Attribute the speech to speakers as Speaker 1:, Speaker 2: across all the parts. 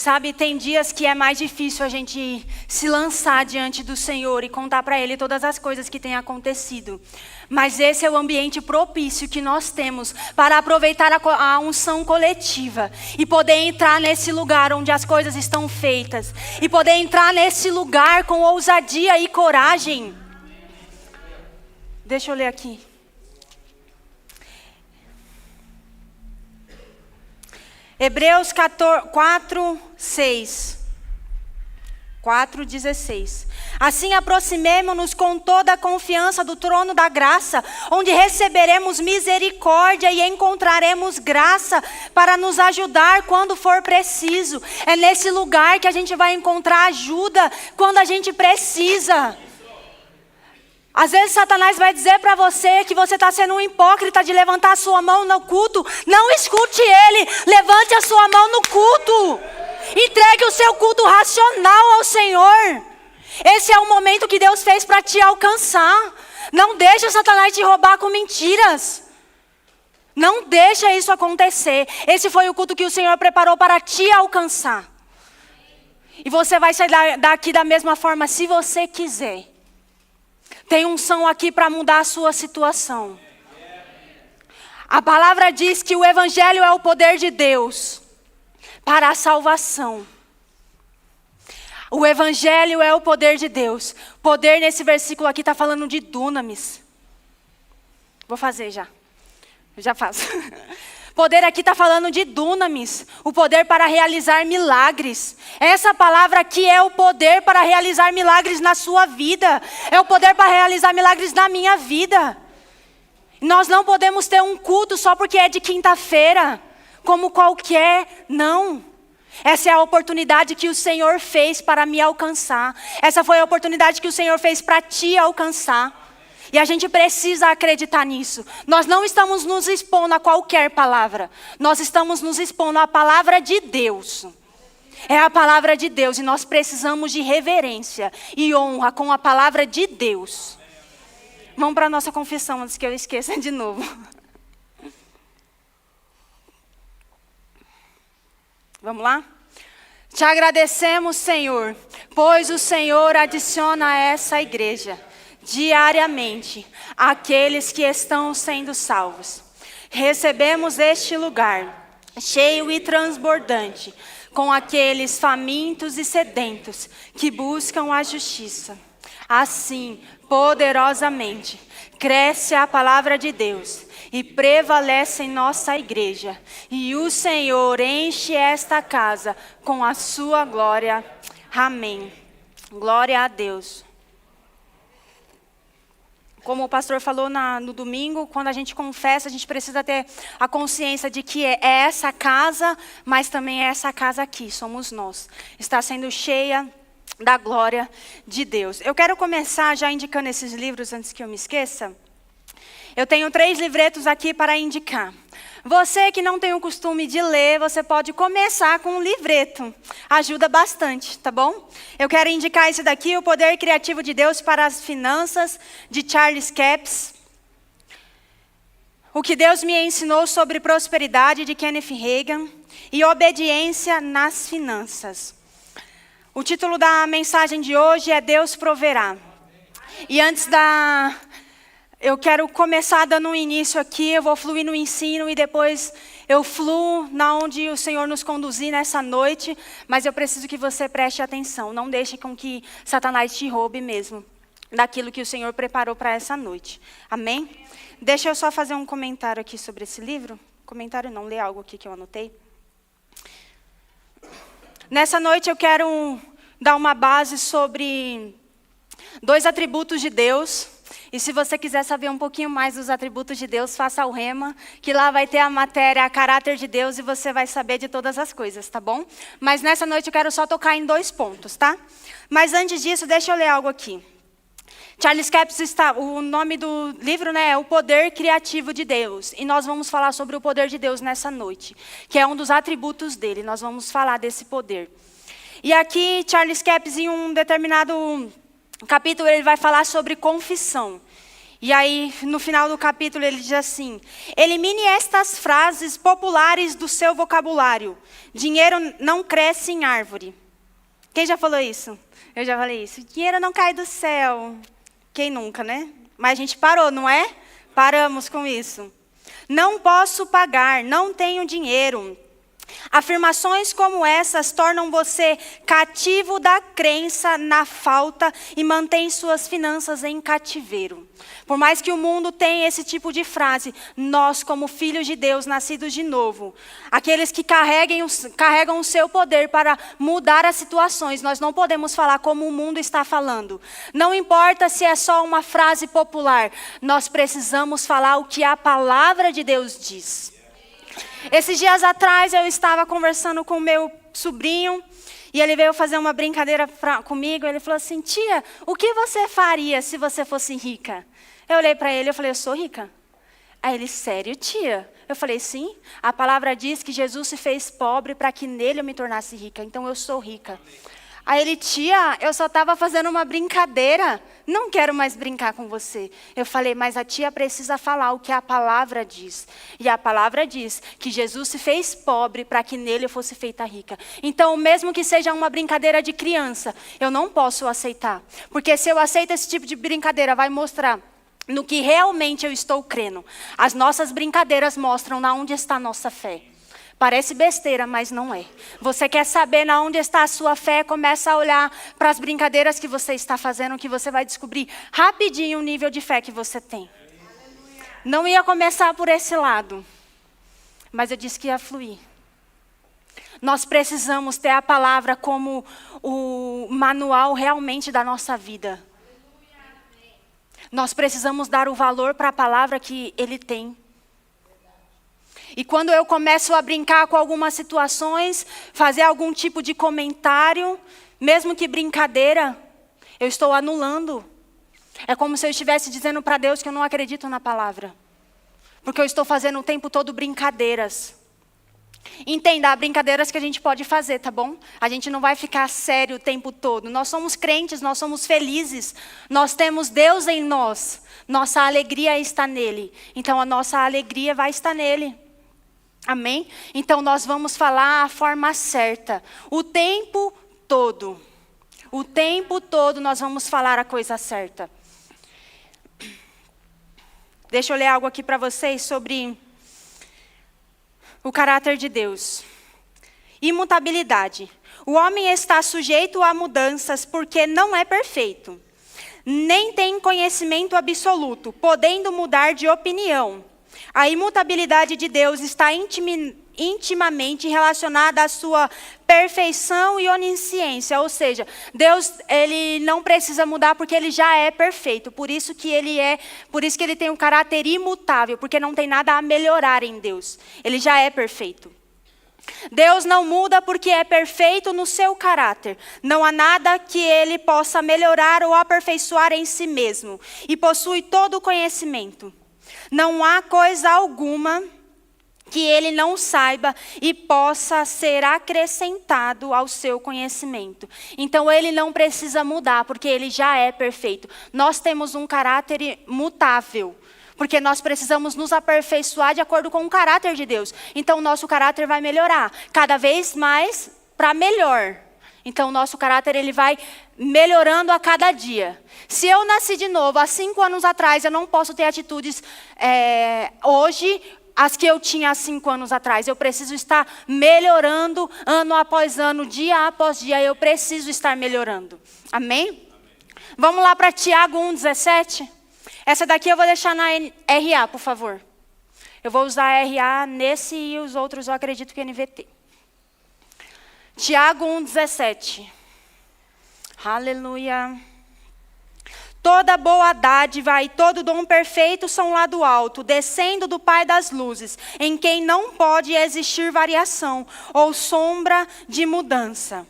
Speaker 1: Sabe, tem dias que é mais difícil a gente se lançar diante do Senhor e contar para Ele todas as coisas que têm acontecido. Mas esse é o ambiente propício que nós temos para aproveitar a unção coletiva e poder entrar nesse lugar onde as coisas estão feitas. E poder entrar nesse lugar com ousadia e coragem. Deixa eu ler aqui. Hebreus 4:16. Assim aproximemo-nos com toda a confiança do trono da graça, onde receberemos misericórdia e encontraremos graça para nos ajudar quando for preciso. É nesse lugar que a gente vai encontrar ajuda quando a gente precisa. Às vezes Satanás vai dizer para você que você está sendo um hipócrita de levantar a sua mão no culto. Não escute ele, levante a sua mão no culto. Entregue o seu culto racional ao Senhor. Esse é o momento que Deus fez para te alcançar. Não deixa Satanás te roubar com mentiras. Não deixa isso acontecer. Esse foi o culto que o Senhor preparou para te alcançar. E você vai sair daqui da mesma forma se você quiser. Tem unção aqui para mudar a sua situação. A palavra diz que o Evangelho é o poder de Deus para a salvação. O Evangelho é o poder de Deus. Poder nesse versículo aqui está falando de dunamis. Vou fazer já. Já faço. Poder aqui está falando de dunamis. O poder para realizar milagres. Essa palavra aqui é o poder para realizar milagres na sua vida. É o poder para realizar milagres na minha vida. Nós não podemos ter um culto só porque é de quinta-feira. Como qualquer, não. Essa é a oportunidade que o Senhor fez para me alcançar. Essa foi a oportunidade que o Senhor fez para te alcançar. E a gente precisa acreditar nisso. Nós não estamos nos expondo a qualquer palavra. Nós estamos nos expondo à palavra de Deus. É a palavra de Deus e nós precisamos de reverência e honra com a palavra de Deus. Vamos para a nossa confissão antes que eu esqueça de novo. Vamos lá? Te agradecemos, Senhor, pois o Senhor adiciona a essa igreja diariamente aqueles que estão sendo salvos. Recebemos este lugar cheio e transbordante com aqueles famintos e sedentos que buscam a justiça. Assim, poderosamente, cresce a palavra de Deus e prevalece em nossa igreja. E o Senhor enche esta casa com a sua glória. Amém. Glória a Deus. Como o pastor falou no domingo, quando a gente confessa, a gente precisa ter a consciência de que é essa casa, mas também é essa casa aqui, somos nós. Está sendo cheia da glória de Deus. Eu quero começar já indicando esses livros antes que eu me esqueça. Eu tenho 3 livretos aqui para indicar. Você que não tem o costume de ler, você pode começar com um livreto. Ajuda bastante, tá bom? Eu quero indicar esse daqui, O Poder Criativo de Deus para as Finanças, de Charles Capps. O que Deus me ensinou sobre prosperidade, de Kenneth Hagin. E Obediência nas Finanças. O título da mensagem de hoje é Deus Proverá. E eu quero começar dando um início aqui, eu vou fluir no ensino e depois eu fluo na onde o Senhor nos conduzir nessa noite, mas eu preciso que você preste atenção, não deixe com que Satanás te roube mesmo daquilo que o Senhor preparou para essa noite. Amém? Deixa eu só fazer um comentário aqui sobre esse livro. Comentário não, ler algo aqui que eu anotei. Nessa noite eu quero dar uma base sobre 2 atributos de Deus. E se você quiser saber um pouquinho mais dos atributos de Deus, faça o Rema, que lá vai ter a matéria, a caráter de Deus, e você vai saber de todas as coisas, tá bom? Mas nessa noite eu quero só tocar em 2 pontos, tá? Mas antes disso, deixa eu ler algo aqui. Charles Capps, o nome do livro, né, é O Poder Criativo de Deus. E nós vamos falar sobre o poder de Deus nessa noite, que é um dos atributos dele. Nós vamos falar desse poder. E aqui, Charles Capps, em um determinado capítulo, ele vai falar sobre confissão. E aí, no final do capítulo, ele diz assim: elimine estas frases populares do seu vocabulário. Dinheiro não cresce em árvore. Quem já falou isso? Eu já falei isso. Dinheiro não cai do céu. Quem nunca, né? Mas a gente parou, não é? Paramos com isso. Não posso pagar, não tenho dinheiro. Afirmações como essas tornam você cativo da crença na falta e mantém suas finanças em cativeiro. Por mais que o mundo tenha esse tipo de frase, nós, como filhos de Deus, nascidos de novo, aqueles que carregam o seu poder para mudar as situações, nós não podemos falar como o mundo está falando. Não importa se é só uma frase popular, nós precisamos falar o que a palavra de Deus diz. Esses dias atrás eu estava conversando com o meu sobrinho e ele veio fazer uma brincadeira comigo. Ele falou assim: tia, o que você faria se você fosse rica? Eu olhei para ele e falei: eu sou rica? Aí ele: sério, tia? Eu falei: sim, a palavra diz que Jesus se fez pobre para que nele eu me tornasse rica, então eu sou rica. Aí ele: tia, eu só estava fazendo uma brincadeira, não quero mais brincar com você. Eu falei: mas a tia precisa falar o que a palavra diz. E a palavra diz que Jesus se fez pobre para que nele eu fosse feita rica. Então, mesmo que seja uma brincadeira de criança, eu não posso aceitar. Porque se eu aceito esse tipo de brincadeira, vai mostrar no que realmente eu estou crendo. As nossas brincadeiras mostram na onde está a nossa fé. Parece besteira, mas não é. Você quer saber na onde está a sua fé? Começa a olhar para as brincadeiras que você está fazendo, que você vai descobrir rapidinho o nível de fé que você tem. Não ia começar por esse lado, mas eu disse que ia fluir. Nós precisamos ter a palavra como o manual realmente da nossa vida. Nós precisamos dar o valor para a palavra que ele tem. E quando eu começo a brincar com algumas situações, fazer algum tipo de comentário, mesmo que brincadeira, eu estou anulando. É como se eu estivesse dizendo para Deus que eu não acredito na palavra. Porque eu estou fazendo o tempo todo brincadeiras. Entenda, há brincadeiras que a gente pode fazer, tá bom? A gente não vai ficar sério o tempo todo. Nós somos crentes, nós somos felizes. Nós temos Deus em nós. Nossa alegria está nele. Então a nossa alegria vai estar nele. Amém? Então nós vamos falar a forma certa. O tempo todo. O tempo todo nós vamos falar a coisa certa. Deixa eu ler algo aqui para vocês sobre o caráter de Deus. Imutabilidade. O homem está sujeito a mudanças porque não é perfeito. Nem tem conhecimento absoluto, podendo mudar de opinião. A imutabilidade de Deus está intimamente relacionada à sua perfeição e onisciência. Ou seja, Deus, ele não precisa mudar porque ele já é perfeito. Por isso que ele tem um caráter imutável, porque não tem nada a melhorar em Deus. Ele já é perfeito. Deus não muda porque é perfeito no seu caráter. Não há nada que ele possa melhorar ou aperfeiçoar em si mesmo. E possui todo o conhecimento. Não há coisa alguma que ele não saiba e possa ser acrescentado ao seu conhecimento. Então ele não precisa mudar, porque ele já é perfeito. Nós temos um caráter mutável, porque nós precisamos nos aperfeiçoar de acordo com o caráter de Deus. Então o nosso caráter vai melhorar, cada vez mais para melhor. Então o nosso caráter ele vai melhorando a cada dia. Se eu nasci de novo há 5 anos atrás, eu não posso ter atitudes hoje as que eu tinha há 5 anos atrás. Eu preciso estar melhorando ano após ano, dia após dia. Eu preciso estar melhorando. Amém? Vamos lá para Tiago 1,17. Essa daqui eu vou deixar na RA, por favor. Eu vou usar a RA nesse e os outros eu acredito que é NVT. Tiago 1,17. Aleluia. Toda boa dádiva e todo dom perfeito são lá do alto, descendo do Pai das luzes, em quem não pode existir variação ou sombra de mudança.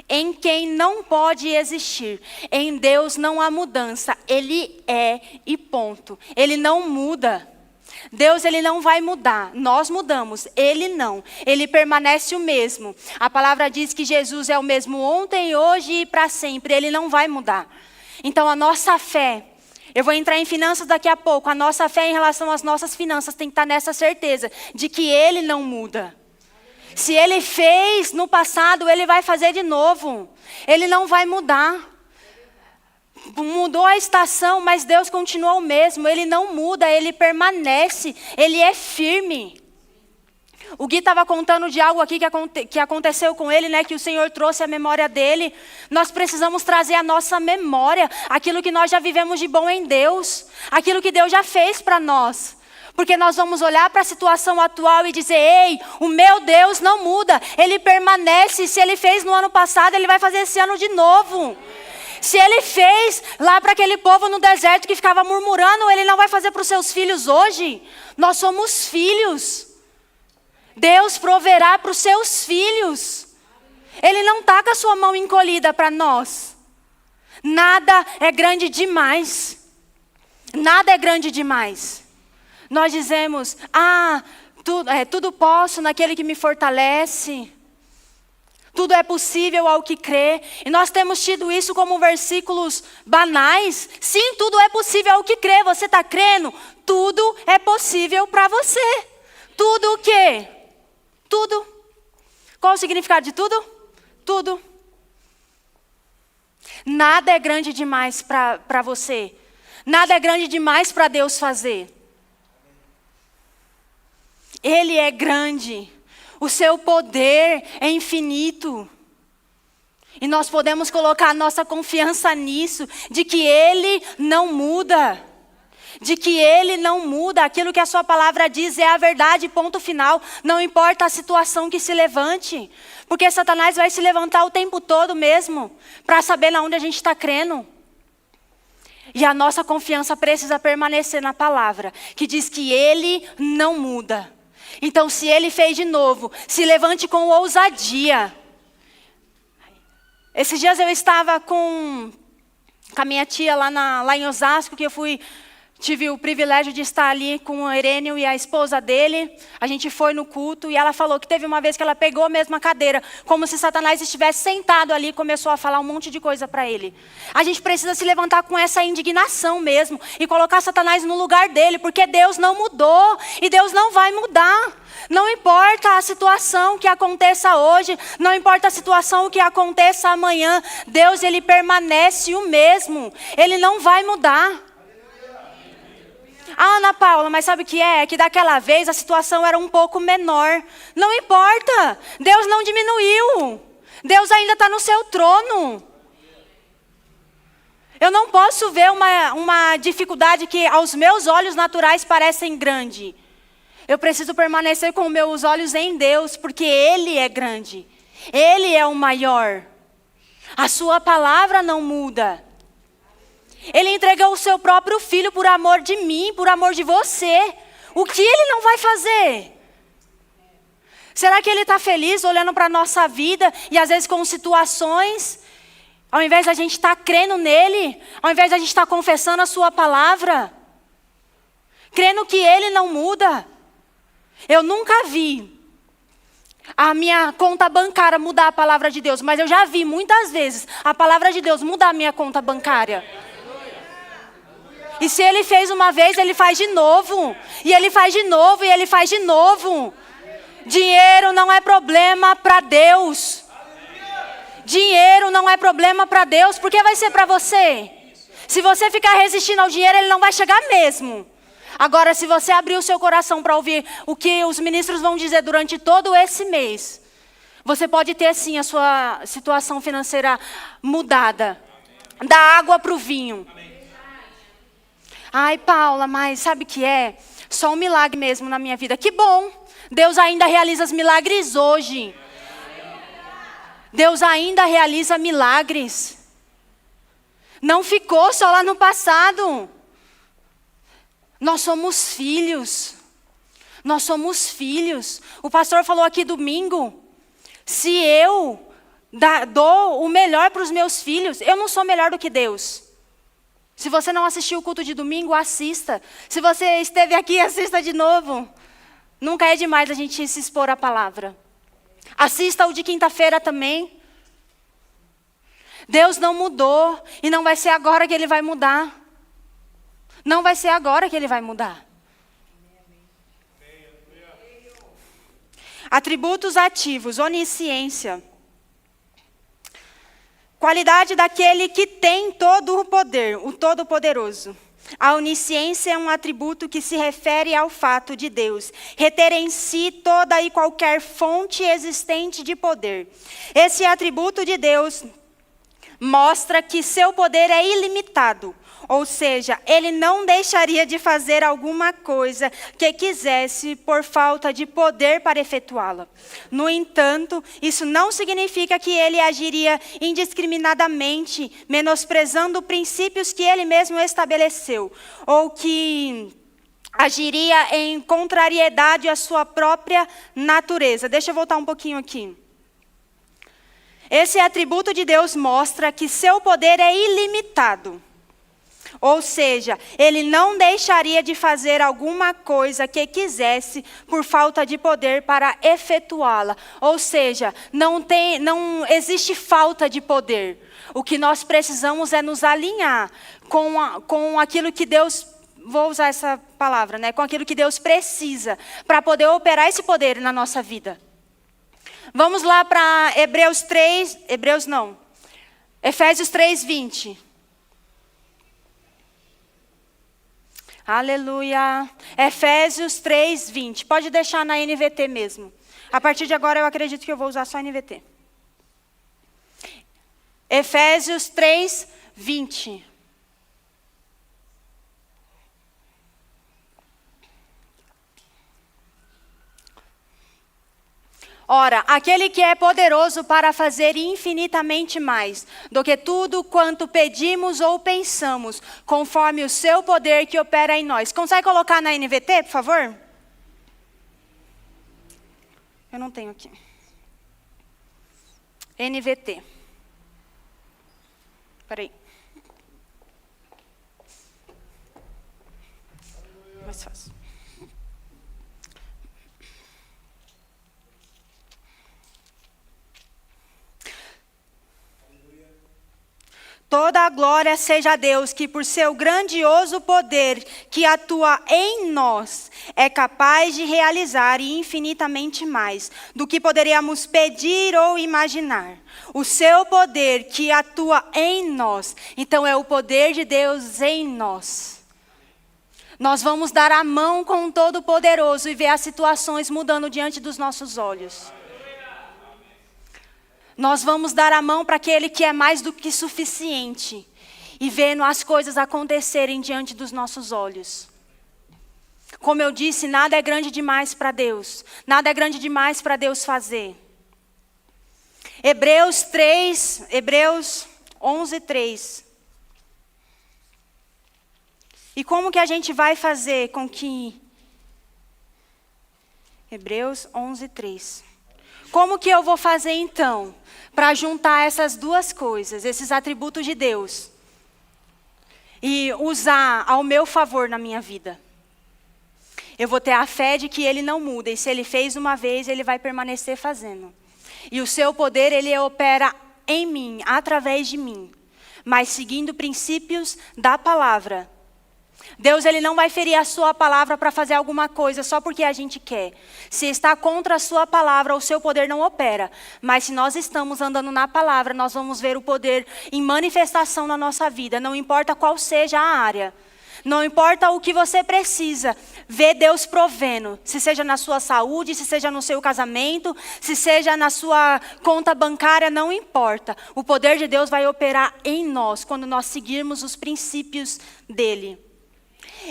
Speaker 1: Em quem não pode existir. Em Deus não há mudança. Ele é e ponto. Ele não muda. Deus, ele não vai mudar. Nós mudamos, ele não. Ele permanece o mesmo. A palavra diz que Jesus é o mesmo ontem, hoje e para sempre. Ele não vai mudar. Então a nossa fé, Eu vou entrar em finanças daqui a pouco. A nossa fé em relação às nossas finanças tem que estar nessa certeza de que Ele não muda. Se Ele fez no passado, Ele vai fazer de novo. Ele não vai mudar. Mudou a estação, mas Deus continua o mesmo. Ele não muda, Ele permanece. Ele é firme. O Gui estava contando de algo aqui que aconteceu com ele, né? Que o Senhor trouxe a memória dele. Nós precisamos trazer a nossa memória, aquilo que nós já vivemos de bom em Deus, aquilo que Deus já fez para nós. Porque nós vamos olhar para a situação atual e dizer, ei, o meu Deus não muda, Ele permanece. Se Ele fez no ano passado, Ele vai fazer esse ano de novo. Se Ele fez lá para aquele povo no deserto que ficava murmurando, Ele não vai fazer para os seus filhos hoje. Nós somos filhos. Deus proverá para os seus filhos. Ele não está com a sua mão encolhida para nós. Nada é grande demais. Nada é grande demais. Nós dizemos, tudo posso naquele que me fortalece. Tudo é possível ao que crê. E nós temos tido isso como versículos banais. Sim, tudo é possível ao que crê. Você está crendo? Tudo é possível para você. Tudo o quê? Tudo. Qual o significado de tudo? Tudo. Nada é grande demais para você. Nada é grande demais para Deus fazer. Ele é grande. O seu poder é infinito. E nós podemos colocar nossa confiança nisso, de que Ele não muda. De que Ele não muda, aquilo que a sua palavra diz é a verdade, ponto final. Não importa a situação que se levante, porque Satanás vai se levantar o tempo todo mesmo, para saber onde a gente está crendo. E a nossa confiança precisa permanecer na palavra, que diz que Ele não muda. Então se Ele fez de novo, se levante com ousadia. Esses dias eu estava com a minha tia lá em Osasco, que tive o privilégio de estar ali com o Herênio e a esposa dele. A gente foi no culto e ela falou que teve uma vez que ela pegou a mesma cadeira, como se Satanás estivesse sentado ali e começou a falar um monte de coisa para ele. A gente precisa se levantar com essa indignação mesmo e colocar Satanás no lugar dele, porque Deus não mudou e Deus não vai mudar. Não importa a situação que aconteça hoje, não importa a situação que aconteça amanhã, Deus, Ele permanece o mesmo. Ele não vai mudar. Ana Paula, mas sabe o que é? É que daquela vez a situação era um pouco menor. Não importa, Deus não diminuiu. Deus ainda está no seu trono. Eu não posso ver uma dificuldade que aos meus olhos naturais parecem grande. Eu preciso permanecer com meus olhos em Deus, porque Ele é grande. Ele é o maior. A sua palavra não muda. Ele entregou o seu próprio filho por amor de mim, por amor de você. O que Ele não vai fazer? Será que Ele está feliz olhando para a nossa vida e às vezes com situações, ao invés da gente estar crendo nele, ao invés da gente estar confessando a sua palavra, crendo que Ele não muda? Eu nunca vi a minha conta bancária mudar a palavra de Deus, mas eu já vi muitas vezes a palavra de Deus mudar a minha conta bancária. E se Ele fez uma vez, Ele faz de novo. E Ele faz de novo, e Ele faz de novo. Dinheiro não é problema para Deus. Dinheiro não é problema para Deus, porque vai ser para você. Se você ficar resistindo ao dinheiro, ele não vai chegar mesmo. Agora, se você abrir o seu coração para ouvir o que os ministros vão dizer durante todo esse mês, você pode ter sim a sua situação financeira mudada. Da água para o vinho. Ai, Paula, mas sabe o que é? Só um milagre mesmo na minha vida. Que bom! Deus ainda realiza os milagres hoje. Deus ainda realiza milagres. Não ficou só lá no passado. Nós somos filhos. Nós somos filhos. O pastor falou aqui domingo. Se eu dou o melhor para os meus filhos, eu não sou melhor do que Deus. Se você não assistiu o culto de domingo, assista. Se você esteve aqui, assista de novo. Nunca é demais a gente se expor à palavra. Assista o de quinta-feira também. Deus não mudou e não vai ser agora que Ele vai mudar. Não vai ser agora que ele vai mudar. Atributos ativos, onisciência. Qualidade daquele que tem todo o poder, o Todo-Poderoso. A onisciência é um atributo que se refere ao fato de Deus reter em si toda e qualquer fonte existente de poder. Esse atributo de Deus mostra que seu poder é ilimitado, ou seja, ele não deixaria de fazer alguma coisa que quisesse por falta de poder para efetuá-la. No entanto, isso não significa que ele agiria indiscriminadamente, menosprezando princípios que ele mesmo estabeleceu, ou que agiria em contrariedade à sua própria natureza. Deixa eu voltar um pouquinho aqui. Esse atributo de Deus mostra que seu poder é ilimitado. Ou seja, ele não deixaria de fazer alguma coisa que quisesse por falta de poder para efetuá-la. Ou seja, não existe falta de poder. O que nós precisamos é nos alinhar com aquilo que Deus, vou usar essa palavra, né? Com aquilo que Deus precisa para poder operar esse poder na nossa vida. Vamos lá para Efésios 3:20. Aleluia. Efésios 3:20. Pode deixar na NVT mesmo. A partir de agora eu acredito que eu vou usar só a NVT. Efésios 3:20. Ora, aquele que é poderoso para fazer infinitamente mais do que tudo quanto pedimos ou pensamos, conforme o seu poder que opera em nós. Consegue colocar na NVT, por favor? Eu não tenho aqui. NVT. Espera aí. Mais fácil. Toda a glória seja a Deus, que por seu grandioso poder que atua em nós, é capaz de realizar infinitamente mais do que poderíamos pedir ou imaginar. O seu poder que atua em nós, então é o poder de Deus em nós. Nós vamos dar a mão com o Todo-Poderoso e ver as situações mudando diante dos nossos olhos. Nós vamos dar a mão para aquele que é mais do que suficiente e vendo as coisas acontecerem diante dos nossos olhos. Como eu disse, nada é grande demais para Deus. Nada é grande demais para Deus fazer. Hebreus 11:3. E como que a gente vai fazer com que... Hebreus 11:3. Como que eu vou fazer então para juntar essas duas coisas, esses atributos de Deus, e usar ao meu favor na minha vida? Eu vou ter a fé de que Ele não muda, e se Ele fez uma vez, Ele vai permanecer fazendo. E o seu poder, Ele opera em mim, através de mim, mas seguindo princípios da palavra. Deus, Ele não vai ferir a sua palavra para fazer alguma coisa só porque a gente quer. Se está contra a sua palavra, o seu poder não opera. Mas se nós estamos andando na palavra, nós vamos ver o poder em manifestação na nossa vida. Não importa qual seja a área. Não importa o que você precisa, vê Deus provendo. Se seja na sua saúde, se seja no seu casamento, se seja na sua conta bancária, não importa. O poder de Deus vai operar em nós quando nós seguirmos os princípios dEle.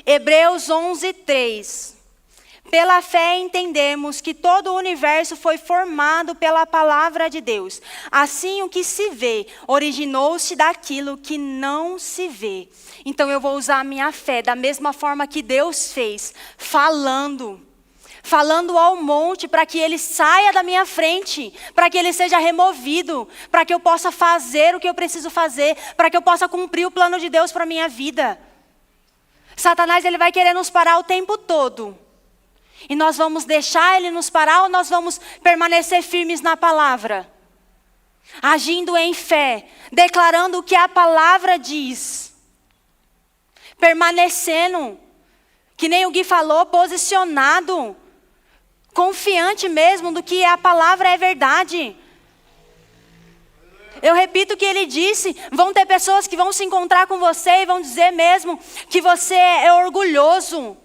Speaker 1: Hebreus 11:3. Pela fé entendemos que todo o universo foi formado pela palavra de Deus. Assim, o que se vê originou-se daquilo que não se vê. Então eu vou usar a minha fé da mesma forma que Deus fez, falando ao monte para que ele saia da minha frente, para que ele seja removido, para que eu possa fazer o que eu preciso fazer, para que eu possa cumprir o plano de Deus para a minha vida. Satanás, ele vai querer nos parar o tempo todo. E nós vamos deixar ele nos parar ou nós vamos permanecer firmes na palavra? Agindo em fé, declarando o que a palavra diz. permanecendo, que nem o Gui falou, posicionado, confiante mesmo do que a palavra é verdade. Eu repito o que ele disse, vão ter pessoas que vão se encontrar com você e vão dizer mesmo que você é orgulhoso,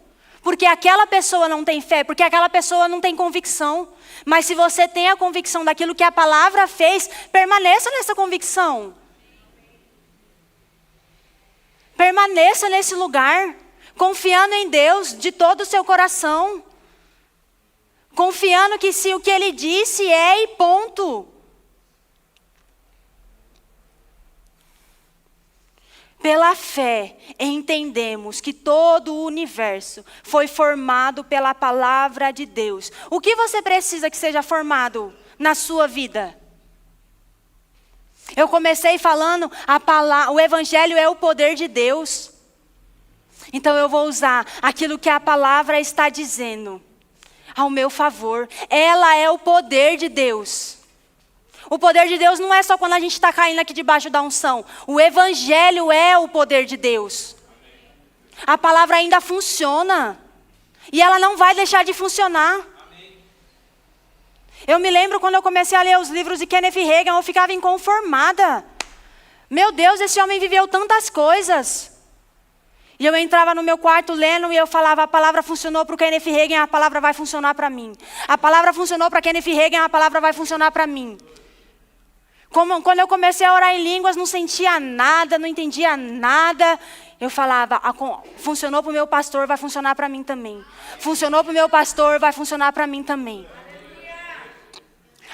Speaker 1: porque aquela pessoa não tem fé, porque aquela pessoa não tem convicção. Mas se você tem a convicção daquilo que a palavra fez, permaneça nessa convicção. Permaneça nesse lugar, confiando em Deus de todo o seu coração. Confiando que se o que ele disse é e ponto. Pela fé, entendemos que todo o universo foi formado pela palavra de Deus. O que você precisa que seja formado na sua vida? Eu comecei falando, o evangelho é o poder de Deus. Então eu vou usar aquilo que a palavra está dizendo ao meu favor. Ela é o poder de Deus. O poder de Deus não é só quando a gente está caindo aqui debaixo da unção. O evangelho é o poder de Deus. A palavra ainda funciona. E ela não vai deixar de funcionar. Eu me lembro quando eu comecei a ler os livros de Kenneth Hagin, eu ficava inconformada. Meu Deus, esse homem viveu tantas coisas. E eu entrava no meu quarto lendo e eu falava, a palavra funcionou para o Kenneth Hagin, a palavra vai funcionar para mim. A palavra funcionou para Kenneth Hagin, a palavra vai funcionar para mim. Quando eu comecei a orar em línguas, não sentia nada, não entendia nada. Eu falava, funcionou para o meu pastor, vai funcionar para mim também. Funcionou para o meu pastor, vai funcionar para mim também.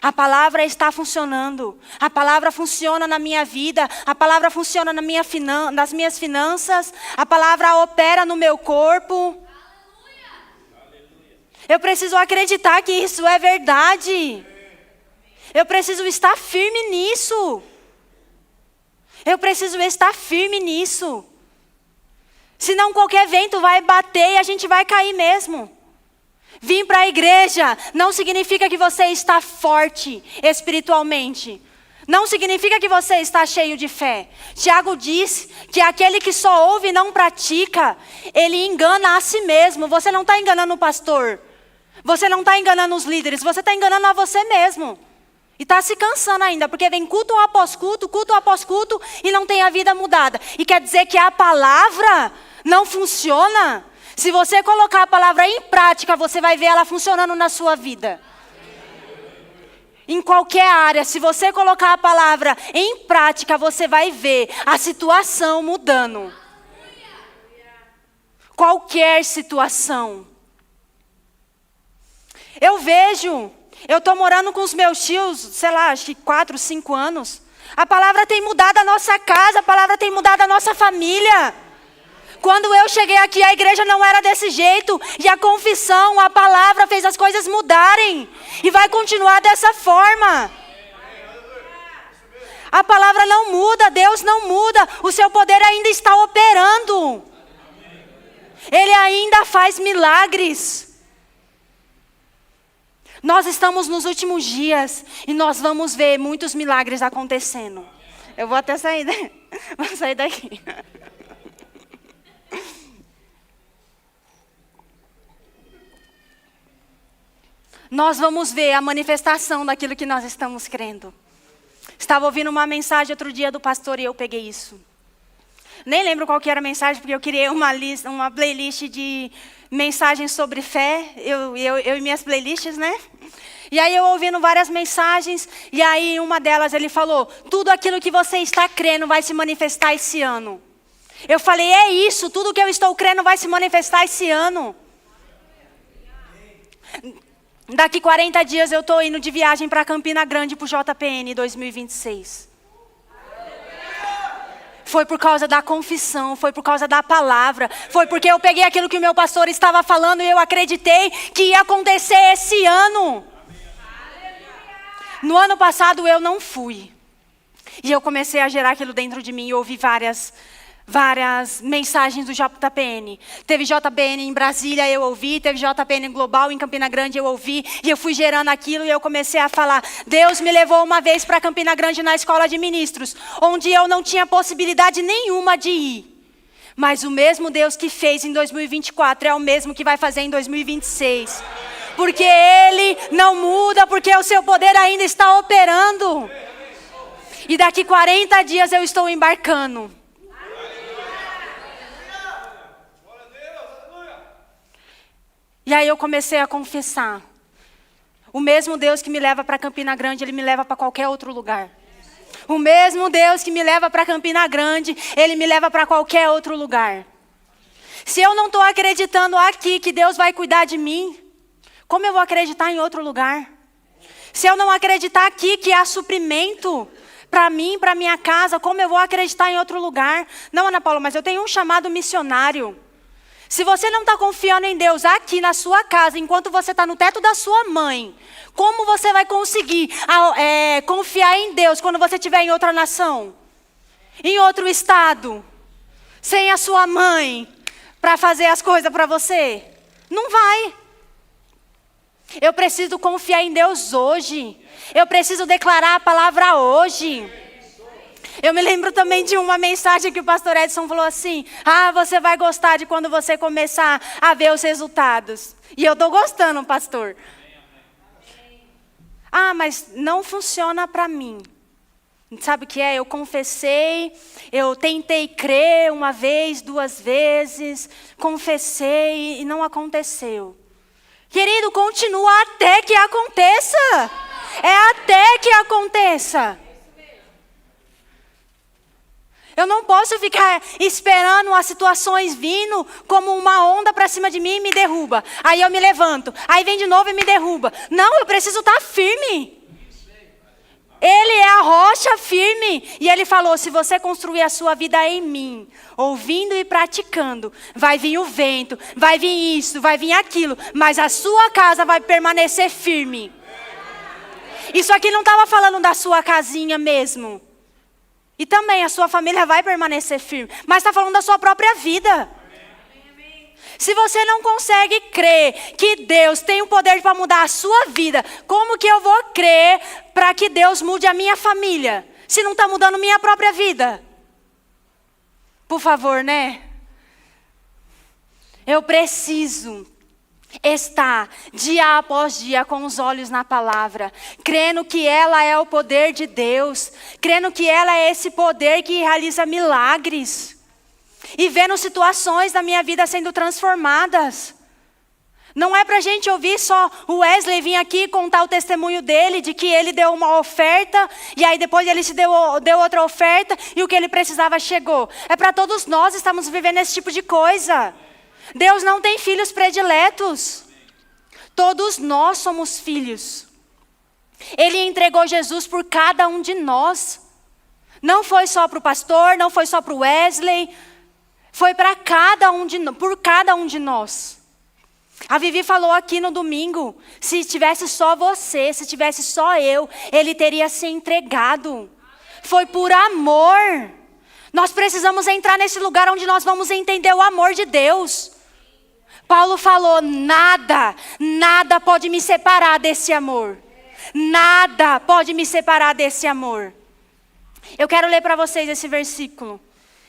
Speaker 1: A palavra está funcionando. A palavra funciona na minha vida. A palavra funciona nas minhas finanças. A palavra opera no meu corpo. Eu preciso acreditar que isso é verdade. Eu preciso estar firme nisso. Eu preciso estar firme nisso. Senão qualquer vento vai bater e a gente vai cair mesmo. Vir para a igreja não significa que você está forte espiritualmente. Não significa que você está cheio de fé. Tiago diz que aquele que só ouve e não pratica, ele engana a si mesmo. Você não está enganando o pastor. Você não está enganando os líderes. Você está enganando a você mesmo. E está se cansando ainda, porque vem culto após culto, e não tem a vida mudada. E quer dizer que a palavra não funciona? Se você colocar a palavra em prática, você vai ver ela funcionando na sua vida. Em qualquer área, se você colocar a palavra em prática, você vai ver a situação mudando. Qualquer situação. Eu vejo... Eu estou morando com os meus tios, sei lá, acho que 4, 5 anos. A palavra tem mudado a nossa casa, a palavra tem mudado a nossa família. Quando eu cheguei aqui, a igreja não era desse jeito. E a confissão, a palavra fez as coisas mudarem. E vai continuar dessa forma. A palavra não muda, Deus não muda. O seu poder ainda está operando. Ele ainda faz milagres. Nós estamos nos últimos dias e nós vamos ver muitos milagres acontecendo. Eu vou até sair, vou sair daqui. Nós vamos ver a manifestação daquilo que nós estamos crendo. Estava ouvindo uma mensagem outro dia do pastor e eu peguei isso. Nem lembro qual que era a mensagem, porque eu criei uma playlist de mensagens sobre fé, eu e minhas playlists, né? E aí eu ouvindo várias mensagens, e aí uma delas ele falou, tudo aquilo que você está crendo vai se manifestar esse ano. Eu falei, é isso, tudo que eu estou crendo vai se manifestar esse ano. Daqui 40 dias eu estou indo de viagem para Campina Grande para o JPN 2026. Foi por causa da confissão, foi por causa da palavra, foi porque eu peguei aquilo que o meu pastor estava falando e eu acreditei que ia acontecer esse ano. No ano passado eu não fui. E eu comecei a gerar aquilo dentro de mim e ouvi várias mensagens do JPN. Teve JPN em Brasília, eu ouvi. Teve JPN Global em Campina Grande, eu ouvi. E eu fui gerando aquilo e eu comecei a falar. Deus me levou uma vez para Campina Grande na escola de ministros, onde eu não tinha possibilidade nenhuma de ir. Mas o mesmo Deus que fez em 2024 é o mesmo que vai fazer em 2026. Porque Ele não muda, porque o seu poder ainda está operando. E daqui 40 dias eu estou embarcando. E aí eu comecei a confessar. O mesmo Deus que me leva para Campina Grande, Ele me leva para qualquer outro lugar. O mesmo Deus que me leva para Campina Grande, Ele me leva para qualquer outro lugar. Se eu não estou acreditando aqui que Deus vai cuidar de mim, como eu vou acreditar em outro lugar? Se eu não acreditar aqui que há suprimento para mim, para minha casa, como eu vou acreditar em outro lugar? Não, Ana Paula, mas eu tenho um chamado missionário. Se você não está confiando em Deus aqui na sua casa, enquanto você está no teto da sua mãe, como você vai conseguir confiar em Deus quando você estiver em outra nação? Em outro estado? Sem a sua mãe para fazer as coisas para você? Não vai. Eu preciso confiar em Deus hoje. Eu preciso declarar a palavra hoje. Eu me lembro também de uma mensagem que o pastor Edson falou assim: você vai gostar de quando você começar a ver os resultados. E eu estou gostando, pastor. Mas não funciona para mim. Sabe o que é? Eu confessei, eu tentei crer uma vez, 2 vezes, confessei e não aconteceu. Querido, continua até que aconteça. É até que aconteça. Eu não posso ficar esperando as situações vindo como uma onda para cima de mim e me derruba. Aí eu me levanto. Aí vem de novo e me derruba. Não, eu preciso estar firme. Ele é a rocha firme. E Ele falou, se você construir a sua vida em mim, ouvindo e praticando, vai vir o vento, vai vir isso, vai vir aquilo, mas a sua casa vai permanecer firme. Isso aqui não estava falando da sua casinha mesmo. E também a sua família vai permanecer firme. Mas está falando da sua própria vida. Se você não consegue crer que Deus tem o poder para mudar a sua vida, como que eu vou crer para que Deus mude a minha família? Se não está mudando minha própria vida? Por favor, né? Eu preciso estar dia após dia com os olhos na palavra, crendo que ela é o poder de Deus, crendo que ela é esse poder que realiza milagres, e vendo situações da minha vida sendo transformadas. Não é para a gente ouvir só o Wesley vir aqui contar o testemunho dele, de que ele deu uma oferta, e aí depois ele se deu outra oferta, e o que ele precisava chegou. É para todos nós estamos vivendo esse tipo de coisa. Deus não tem filhos prediletos. Todos nós somos filhos. Ele entregou Jesus por cada um de nós. Não foi só para o pastor, não foi só para o Wesley. Foi para por cada um de nós. A Vivi falou aqui no domingo, se tivesse só você, se tivesse só eu, Ele teria se entregado. Foi por amor. Nós precisamos entrar nesse lugar onde nós vamos entender o amor de Deus. Paulo falou, nada pode me separar desse amor. Nada pode me separar desse amor. Eu quero ler para vocês esse versículo.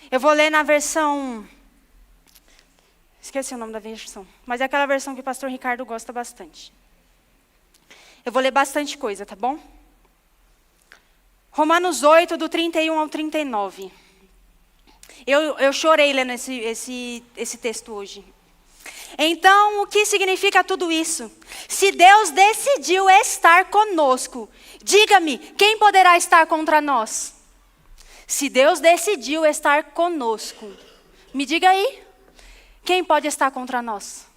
Speaker 1: Eu vou ler na versão... Esqueci o nome da versão. Mas é aquela versão que o pastor Ricardo gosta bastante. Eu vou ler bastante coisa, tá bom? Romanos 8, do 31 ao 39. Eu chorei lendo esse texto hoje. Então, o que significa tudo isso? Se Deus decidiu estar conosco, diga-me, quem poderá estar contra nós? Se Deus decidiu estar conosco, me diga aí, quem pode estar contra nós?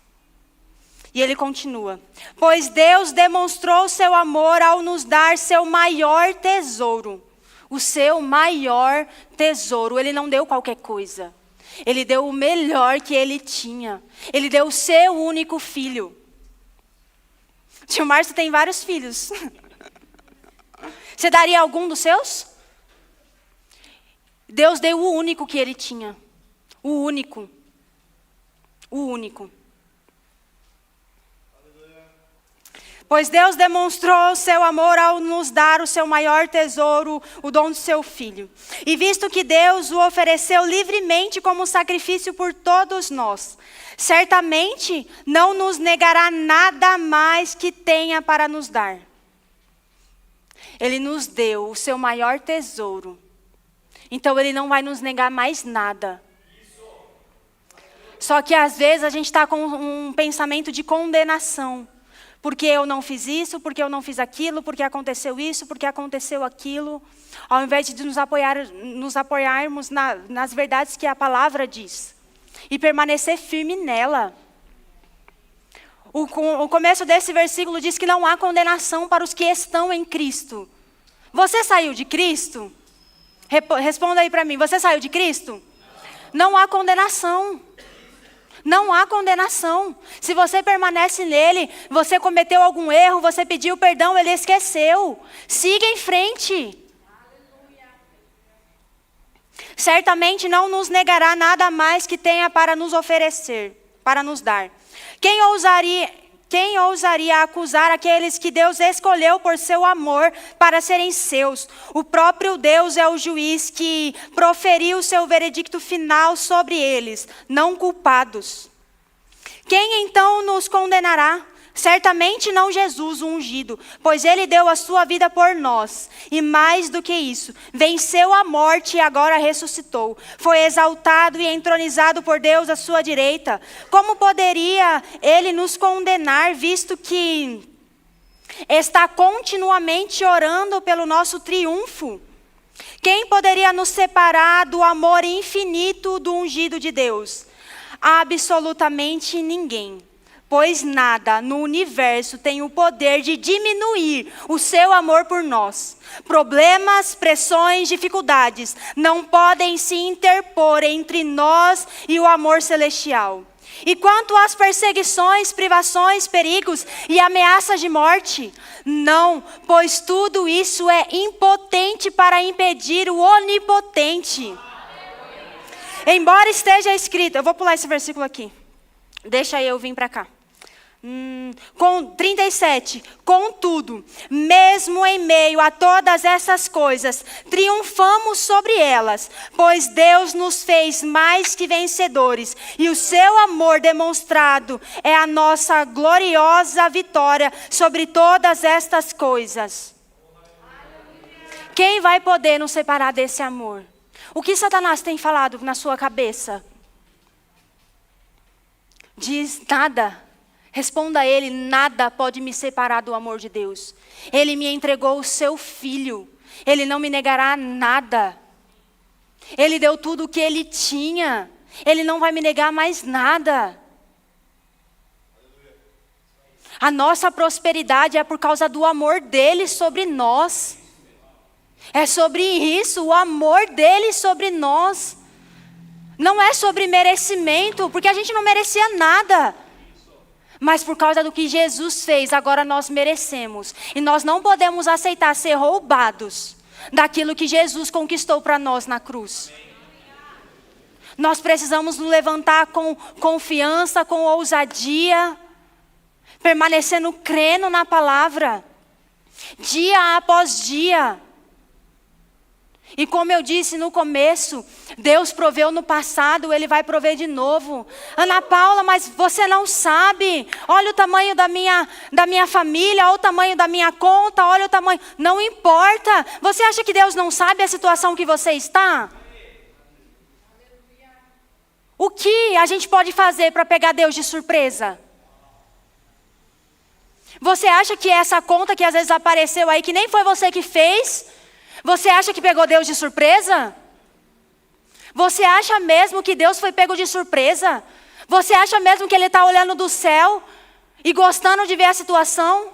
Speaker 1: E ele continua, pois Deus demonstrou seu amor ao nos dar seu maior tesouro. O seu maior tesouro, Ele não deu qualquer coisa. Ele deu o melhor que Ele tinha. Ele deu o seu único filho. Tio Márcio tem vários filhos. Você daria algum dos seus? Deus deu o único que Ele tinha. O único. O único. Pois Deus demonstrou o seu amor ao nos dar o seu maior tesouro, o dom do seu Filho. E visto que Deus o ofereceu livremente como sacrifício por todos nós, certamente não nos negará nada mais que tenha para nos dar. Ele nos deu o seu maior tesouro. Então Ele não vai nos negar mais nada. Só que às vezes a gente está com um pensamento de condenação. Porque eu não fiz isso, porque eu não fiz aquilo, porque aconteceu isso, porque aconteceu aquilo. Ao invés de nos apoiarmos nas verdades que a palavra diz. E permanecer firme nela. O começo desse versículo diz que não há condenação para os que estão em Cristo. Você saiu de Cristo? Responda aí para mim, você saiu de Cristo? Não há condenação. Não há condenação. Se você permanece nele, você cometeu algum erro, você pediu perdão, ele esqueceu. Siga em frente. Certamente não nos negará nada mais que tenha para nos oferecer, para nos dar. Quem ousaria acusar aqueles que Deus escolheu por seu amor para serem seus? O próprio Deus é o juiz que proferiu o seu veredicto final sobre eles, não culpados. Quem então nos condenará? Certamente não Jesus, o ungido, pois ele deu a sua vida por nós. E mais do que isso, venceu a morte e agora ressuscitou. Foi exaltado e entronizado por Deus à sua direita. Como poderia ele nos condenar, visto que está continuamente orando pelo nosso triunfo? Quem poderia nos separar do amor infinito do ungido de Deus? Absolutamente ninguém. Pois nada no universo tem o poder de diminuir o seu amor por nós. Problemas, pressões, dificuldades não podem se interpor entre nós e o amor celestial. E quanto às perseguições, privações, perigos e ameaças de morte? Não, pois tudo isso é impotente para impedir o onipotente. Embora esteja escrito, eu vou pular esse versículo aqui. Deixa eu vir para cá. 37, contudo, mesmo em meio a todas essas coisas, triunfamos sobre elas, pois Deus nos fez mais que vencedores, e o seu amor demonstrado é a nossa gloriosa vitória sobre todas estas coisas. Quem vai poder nos separar desse amor? O que Satanás tem falado na sua cabeça? Diz nada. Responda a ele, nada pode me separar do amor de Deus. Ele me entregou o seu filho. Ele não me negará nada. Ele deu tudo o que ele tinha. Ele não vai me negar mais nada. A nossa prosperidade é por causa do amor dele sobre nós. É sobre isso, o amor dele sobre nós. Não é sobre merecimento, porque a gente não merecia nada. Mas por causa do que Jesus fez, agora nós merecemos. E nós não podemos aceitar ser roubados daquilo que Jesus conquistou para nós na cruz. Nós precisamos nos levantar com confiança, com ousadia, permanecendo crendo na palavra, dia após dia. E como eu disse no começo, Deus proveu no passado, Ele vai prover de novo. Ana Paula, mas você não sabe. Olha o tamanho da minha família, olha o tamanho da minha conta, olha o tamanho. Não importa. Você acha que Deus não sabe a situação que você está? O que a gente pode fazer para pegar Deus de surpresa? Você acha que essa conta que às vezes apareceu aí, que nem foi você que fez... Você acha que pegou Deus de surpresa? Você acha mesmo que Deus foi pego de surpresa? Você acha mesmo que Ele está olhando do céu e gostando de ver a situação?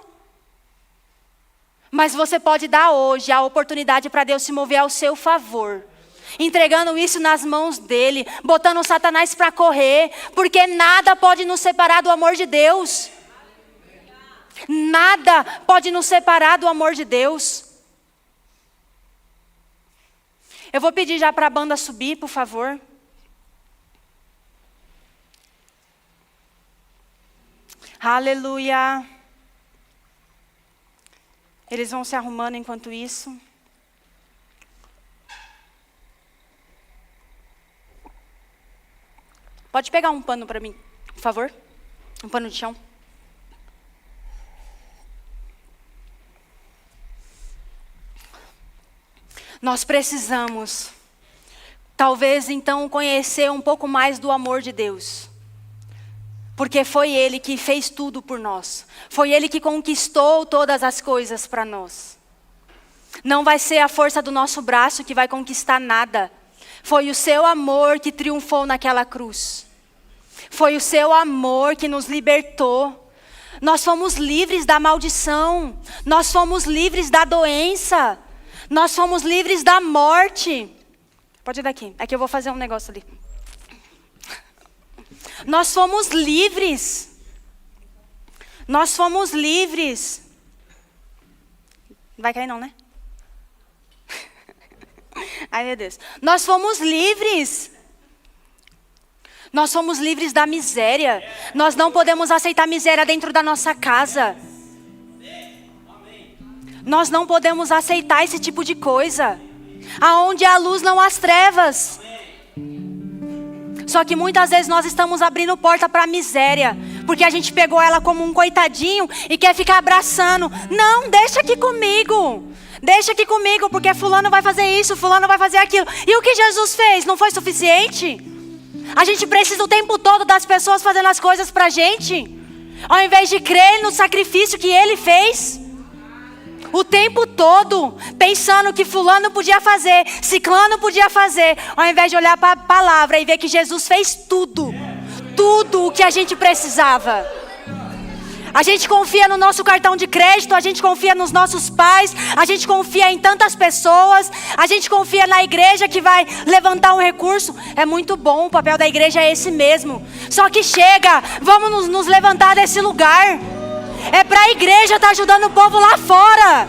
Speaker 1: Mas você pode dar hoje a oportunidade para Deus se mover ao seu favor. Entregando isso nas mãos dEle, botando Satanás para correr, porque nada pode nos separar do amor de Deus. Nada pode nos separar do amor de Deus. Eu vou pedir já para a banda subir, por favor. Aleluia. Eles vão se arrumando enquanto isso. Pode pegar um pano para mim, por favor? Um pano de chão. Nós precisamos, talvez então, conhecer um pouco mais do amor de Deus. Porque foi Ele que fez tudo por nós. Foi Ele que conquistou todas as coisas para nós. Não vai ser a força do nosso braço que vai conquistar nada. Foi o seu amor que triunfou naquela cruz. Foi o seu amor que nos libertou. Nós fomos livres da maldição. Nós fomos livres da doença. Nós fomos livres da morte. Pode ir daqui. Aqui eu vou fazer um negócio ali. Nós fomos livres. Nós fomos livres. Não vai cair não, né? Ai, meu Deus. Nós fomos livres. Nós fomos livres da miséria. Nós não podemos aceitar miséria dentro da nossa casa. Nós não podemos aceitar esse tipo de coisa. Aonde há luz não há trevas. Só que muitas vezes nós estamos abrindo porta para a miséria. Porque a gente pegou ela como um coitadinho e quer ficar abraçando. Não, deixa aqui comigo. Deixa aqui comigo, porque fulano vai fazer isso, fulano vai fazer aquilo. E o que Jesus fez? Não foi suficiente? A gente precisa o tempo todo das pessoas fazendo as coisas pra gente, ao invés de crer no sacrifício que Ele fez. O tempo todo, pensando que fulano podia fazer, ciclano podia fazer, ao invés de olhar para a palavra e ver que Jesus fez tudo. Tudo o que a gente precisava. A gente confia no nosso cartão de crédito, a gente confia nos nossos pais, a gente confia em tantas pessoas, a gente confia na igreja que vai levantar um recurso. É muito bom, o papel da igreja é esse mesmo. Só que chega, vamos nos levantar desse lugar. É para a igreja estar ajudando o povo lá fora.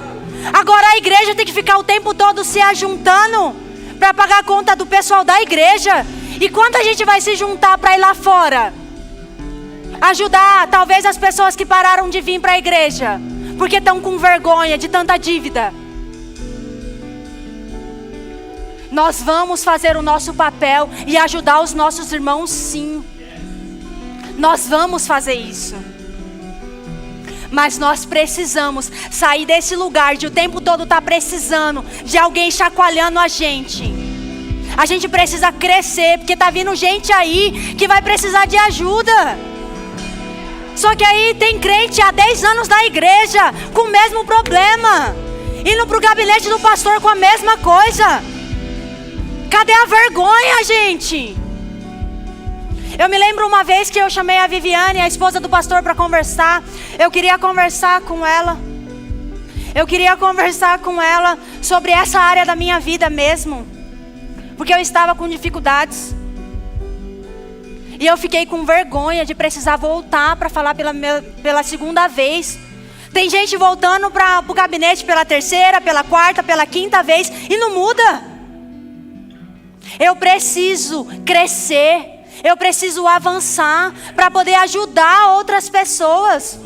Speaker 1: Agora a igreja tem que ficar o tempo todo se ajuntando para pagar a conta do pessoal da igreja. E quanta gente vai se juntar para ir lá fora? Ajudar talvez as pessoas que pararam de vir para a igreja porque estão com vergonha de tanta dívida. Nós vamos fazer o nosso papel e ajudar os nossos irmãos, sim. Nós vamos fazer isso. Mas nós precisamos sair desse lugar de o tempo todo estar precisando de alguém chacoalhando a gente. A gente precisa crescer, porque está vindo gente aí que vai precisar de ajuda. Só que aí tem crente há 10 anos na igreja com o mesmo problema, indo para o gabinete do pastor com a mesma coisa. Cadê a vergonha, gente? Eu me lembro uma vez que eu chamei a Viviane, a esposa do pastor, para conversar. Eu queria conversar com ela. Eu queria conversar com ela sobre essa área da minha vida mesmo. Porque eu estava com dificuldades. E eu fiquei com vergonha de precisar voltar para falar pela segunda vez. Tem gente voltando para o gabinete pela terceira, pela quarta, pela quinta vez e não muda. Eu preciso crescer. Eu preciso avançar para poder ajudar outras pessoas.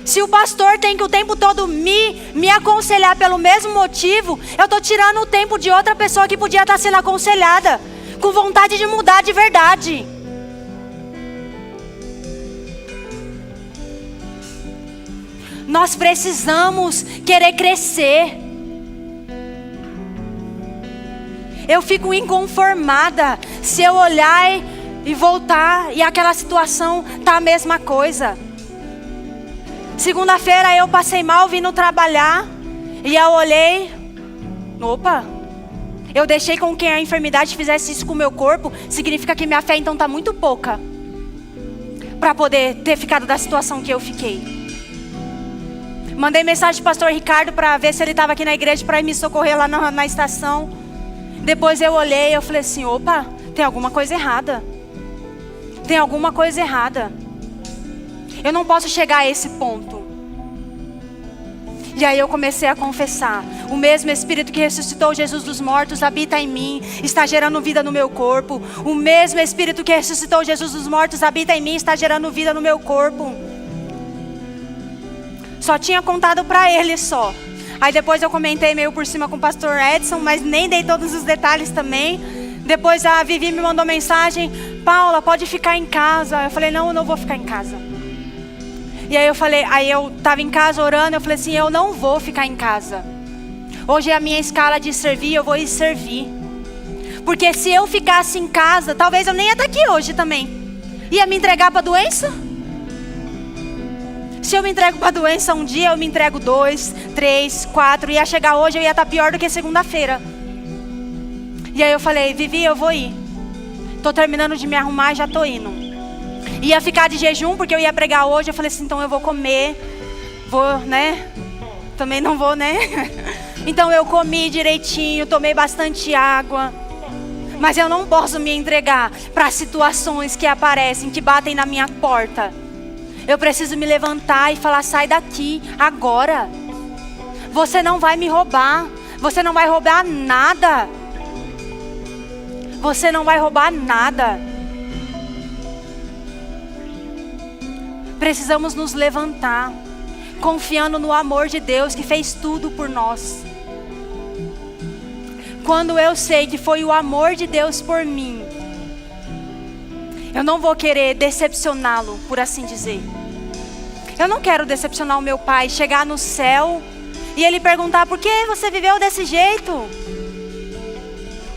Speaker 1: Se o pastor tem que o tempo todo me aconselhar pelo mesmo motivo, eu estou tirando o tempo de outra pessoa que podia estar sendo aconselhada, com vontade de mudar de verdade. Nós precisamos querer crescer. Eu fico inconformada se eu olhar e voltar e aquela situação tá a mesma coisa. Segunda-feira eu passei mal vindo trabalhar e eu olhei, opa, eu deixei com que a enfermidade fizesse isso com o meu corpo, significa que minha fé então tá muito pouca para poder ter ficado da situação que eu fiquei. Mandei mensagem pro pastor Ricardo para ver se ele estava aqui na igreja para me socorrer lá na estação. Depois eu olhei e eu falei assim, opa, tem alguma coisa errada. Tem alguma coisa errada. Eu não posso chegar a esse ponto. E aí eu comecei a confessar. O mesmo Espírito que ressuscitou Jesus dos mortos habita em mim, está gerando vida no meu corpo. O mesmo Espírito que ressuscitou Jesus dos mortos habita em mim, está gerando vida no meu corpo. Só tinha contado para ele só. Aí depois eu comentei meio por cima com o pastor Edson, mas nem dei todos os detalhes também. Depois a Vivi me mandou mensagem: Paula, pode ficar em casa. Eu falei: não, eu não vou ficar em casa. E aí eu tava em casa orando, eu falei assim: eu não vou ficar em casa. Hoje é a minha escala de servir, eu vou ir servir. Porque se eu ficasse em casa, talvez eu nem ia estar aqui hoje também. Ia me entregar para a doença? Se eu me entrego para a doença um dia, eu me entrego 2, 3, 4. Ia chegar hoje, eu ia estar pior do que segunda-feira. E aí eu falei: Vivi, eu vou ir. Tô terminando de me arrumar e já tô indo. Ia ficar de jejum porque eu ia pregar hoje. Eu falei assim: então eu vou comer. Vou, né? Também não vou, né? Então eu comi direitinho, tomei bastante água. Mas eu não posso me entregar para situações que aparecem, que batem na minha porta. Eu preciso me levantar e falar: sai daqui, agora. Você não vai me roubar. Você não vai roubar nada. Você não vai roubar nada. Precisamos nos levantar, confiando no amor de Deus que fez tudo por nós. Quando eu sei que foi o amor de Deus por mim, eu não vou querer decepcioná-lo, por assim dizer. Eu não quero decepcionar o meu pai, chegar no céu e ele perguntar: por que você viveu desse jeito?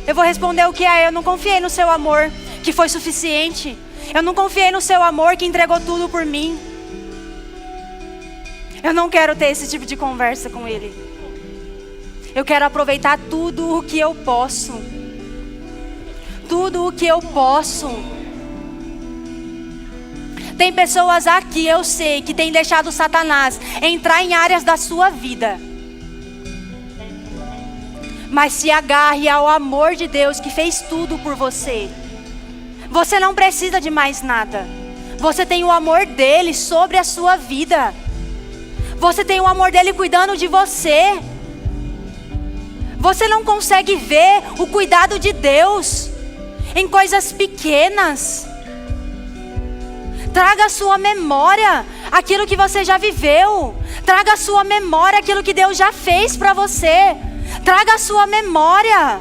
Speaker 1: Eu vou responder o que é: eu não confiei no seu amor, que foi suficiente. Eu não confiei no seu amor, que entregou tudo por mim. Eu não quero ter esse tipo de conversa com ele. Eu quero aproveitar tudo o que eu posso. Tudo o que eu posso. Tem pessoas aqui, eu sei, que têm deixado Satanás entrar em áreas da sua vida. Mas se agarre ao amor de Deus que fez tudo por você. Você não precisa de mais nada. Você tem o amor dele sobre a sua vida. Você tem o amor dele cuidando de você. Você não consegue ver o cuidado de Deus em coisas pequenas. Traga à sua memória aquilo que você já viveu. Traga à sua memória aquilo que Deus já fez para você. Traga à sua memória.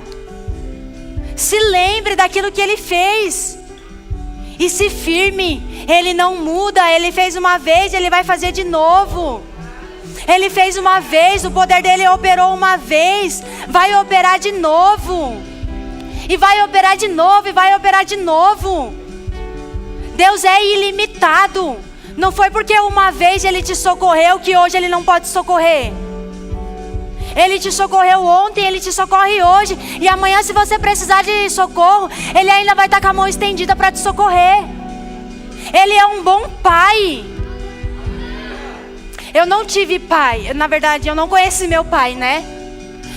Speaker 1: Se lembre daquilo que Ele fez. E se firme. Ele não muda. Ele fez uma vez, Ele vai fazer de novo. Ele fez uma vez, o poder dele operou uma vez, vai operar de novo. E vai operar de novo, e vai operar de novo. Deus é ilimitado. Não foi porque uma vez Ele te socorreu que hoje Ele não pode socorrer. Ele te socorreu ontem, Ele te socorre hoje. E amanhã, se você precisar de socorro, Ele ainda vai estar com a mão estendida para te socorrer. Ele é um bom pai. Eu não tive pai, na verdade eu não conheci meu pai, né?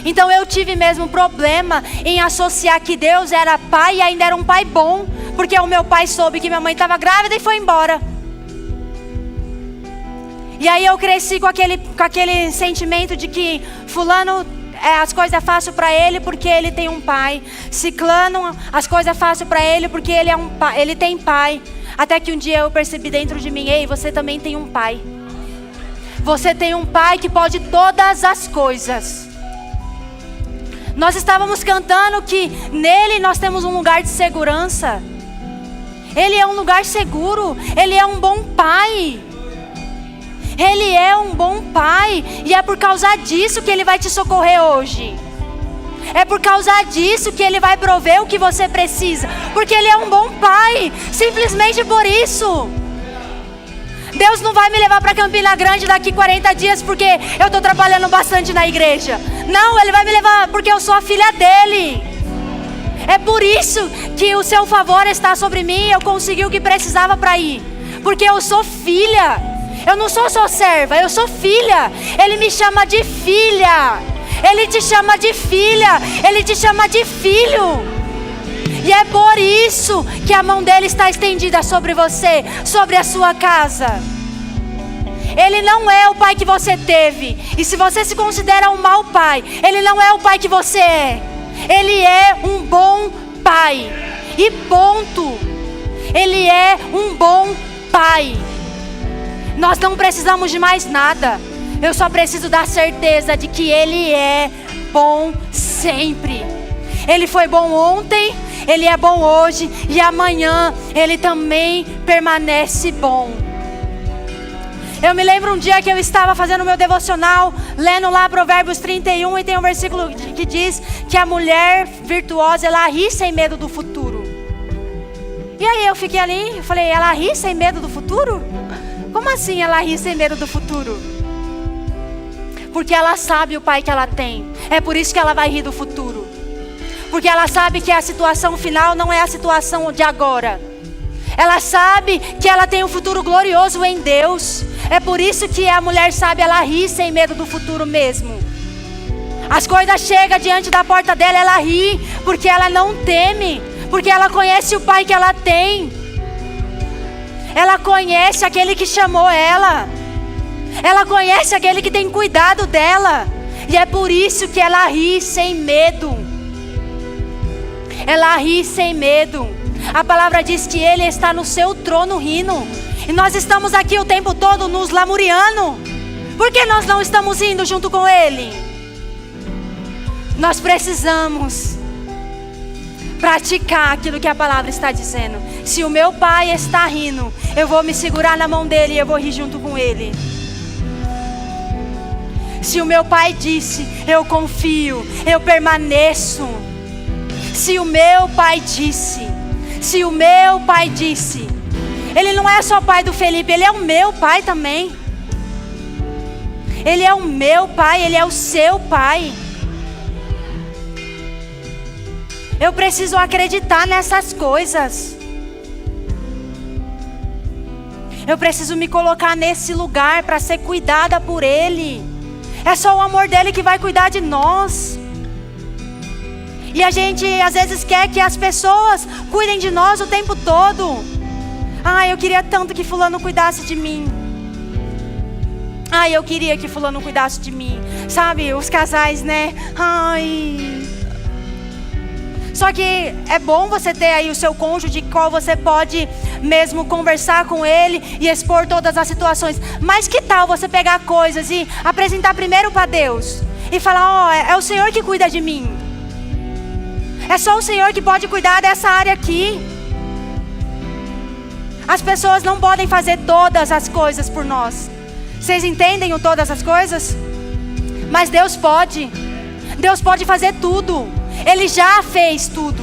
Speaker 1: Então eu tive mesmo problema em associar que Deus era pai e ainda era um pai bom. Porque o meu pai soube que minha mãe estava grávida e foi embora. E aí eu cresci com aquele sentimento de que fulano, as coisas fácil para ele porque ele tem um pai. Ciclano, as coisas fácil para ele porque ele tem pai. Até que um dia eu percebi dentro de mim: ei, você também tem um pai. Você tem um pai que pode todas as coisas. Nós estávamos cantando que nele nós temos um lugar de segurança. Ele é um lugar seguro. Ele é um bom pai. Ele é um bom pai. E é por causa disso que Ele vai te socorrer hoje. É por causa disso que Ele vai prover o que você precisa. Porque Ele é um bom pai. Simplesmente por isso. Deus não vai me levar para Campina Grande daqui 40 dias porque eu estou trabalhando bastante na igreja. Não, Ele vai me levar porque eu sou a filha dEle. É por isso que o seu favor está sobre mim. Eu consegui o que precisava para ir. Porque eu sou filha. Eu não sou só serva, eu sou filha. Ele me chama de filha. Ele te chama de filha. Ele te chama de filho. E é por isso que a mão dele está estendida sobre você, sobre a sua casa. Ele não é o pai que você teve. E se você se considera um mau pai, ele não é o pai que você é. Ele é um bom pai. E ponto. Ele é um bom pai. Nós não precisamos de mais nada. Eu só preciso da certeza de que Ele é bom sempre. Ele foi bom ontem, Ele é bom hoje e amanhã Ele também permanece bom. Eu me lembro um dia que eu estava fazendo o meu devocional, lendo lá Provérbios 31, e tem um versículo que diz que a mulher virtuosa, ela ri sem medo do futuro. E aí eu fiquei ali, eu falei, ela ri sem medo do futuro? Como assim ela ri sem medo do futuro? Porque ela sabe o pai que ela tem. É por isso que ela vai rir do futuro. Porque ela sabe que a situação final não é a situação de agora. Ela sabe que ela tem um futuro glorioso em Deus. É por isso que a mulher sábia, ela ri sem medo do futuro mesmo. As coisas chegam diante da porta dela, ela ri, porque ela não teme, porque ela conhece o pai que ela tem. Ela conhece aquele que chamou ela. Ela conhece aquele que tem cuidado dela. E é por isso que ela ri sem medo. Ela ri sem medo. A palavra diz que Ele está no seu trono rindo. E nós estamos aqui o tempo todo nos lamuriando. Por que nós não estamos rindo junto com Ele? Nós precisamos praticar aquilo que a palavra está dizendo. Se o meu pai está rindo, eu vou me segurar na mão dele e eu vou rir junto com ele. Se o meu pai disse, eu confio, eu permaneço. Se o meu pai disse, Ele não é só pai do Felipe, Ele é o meu pai também. Ele é o meu pai, Ele é o seu pai. Eu preciso acreditar nessas coisas. Eu preciso me colocar nesse lugar para ser cuidada por Ele. É só o amor dele que vai cuidar de nós. E a gente às vezes quer que as pessoas cuidem de nós o tempo todo. Eu queria tanto que fulano cuidasse de mim. Eu queria que fulano cuidasse de mim. Sabe, os casais, né? Só que é bom você ter aí o seu cônjuge, qual você pode mesmo conversar com ele e expor todas as situações. Mas que tal você pegar coisas e apresentar primeiro para Deus e falar, é o Senhor que cuida de mim. É só o Senhor que pode cuidar dessa área aqui. As pessoas não podem fazer todas as coisas por nós. Vocês entendem o todas as coisas? Mas Deus pode. Deus pode fazer tudo. Ele já fez tudo.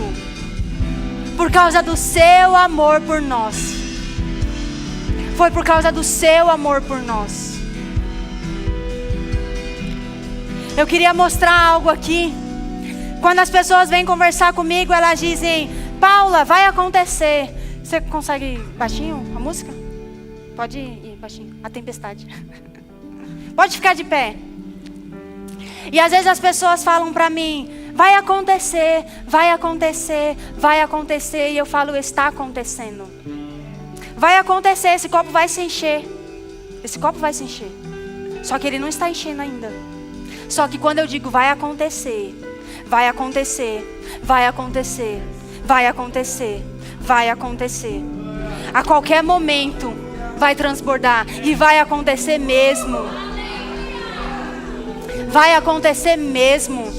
Speaker 1: Por causa do seu amor por nós. Foi por causa do seu amor por nós. Eu queria mostrar algo aqui. Quando as pessoas vêm conversar comigo, elas dizem, Paula, vai acontecer. Você consegue ir baixinho a música? Pode ir baixinho. A tempestade. Pode ficar de pé. E às vezes as pessoas falam para mim, vai acontecer, vai acontecer, vai acontecer. E eu falo, está acontecendo. Vai acontecer, esse copo vai se encher. Esse copo vai se encher. Só que ele não está enchendo ainda. Só que quando eu digo vai acontecer, vai acontecer, vai acontecer, vai acontecer, vai acontecer. A qualquer momento vai transbordar. E vai acontecer mesmo. Vai acontecer mesmo.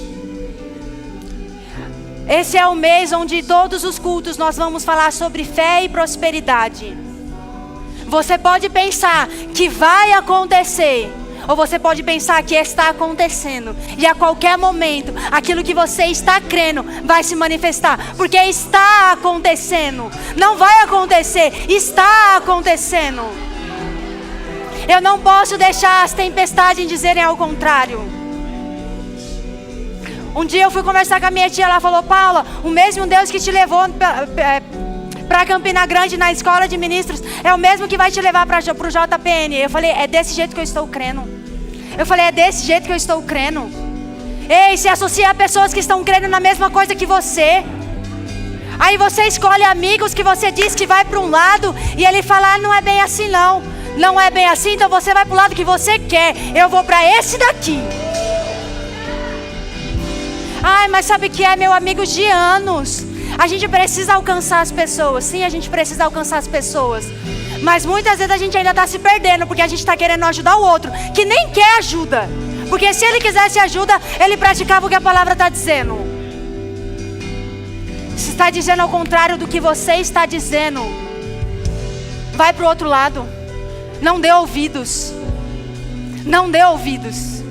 Speaker 1: Esse é o mês onde todos os cultos nós vamos falar sobre fé e prosperidade. Você pode pensar que vai acontecer, ou você pode pensar que está acontecendo. E a qualquer momento, aquilo que você está crendo vai se manifestar. Porque está acontecendo. Não vai acontecer, está acontecendo. Eu não posso deixar as tempestades dizerem ao contrário. Um dia eu fui conversar com a minha tia, ela falou, Paula, o mesmo Deus que te levou para Campina Grande na escola de ministros, é o mesmo que vai te levar para o JPN. Eu falei, é desse jeito que eu estou crendo. Eu falei, é desse jeito que eu estou crendo. Ei, se associa a pessoas que estão crendo na mesma coisa que você. Aí você escolhe amigos que você diz que vai para um lado, e ele fala, não é bem assim não. Não é bem assim, então você vai para o lado que você quer. Eu vou para esse daqui. Mas sabe o que é, meu amigo, de anos? A gente precisa alcançar as pessoas. Sim, a gente precisa alcançar as pessoas. Mas muitas vezes a gente ainda está se perdendo, porque a gente está querendo ajudar o outro, que nem quer ajuda. Porque se ele quisesse ajuda, ele praticava o que a palavra está dizendo. Se está dizendo ao contrário do que você está dizendo, vai para o outro lado. Não dê ouvidos. Não dê ouvidos.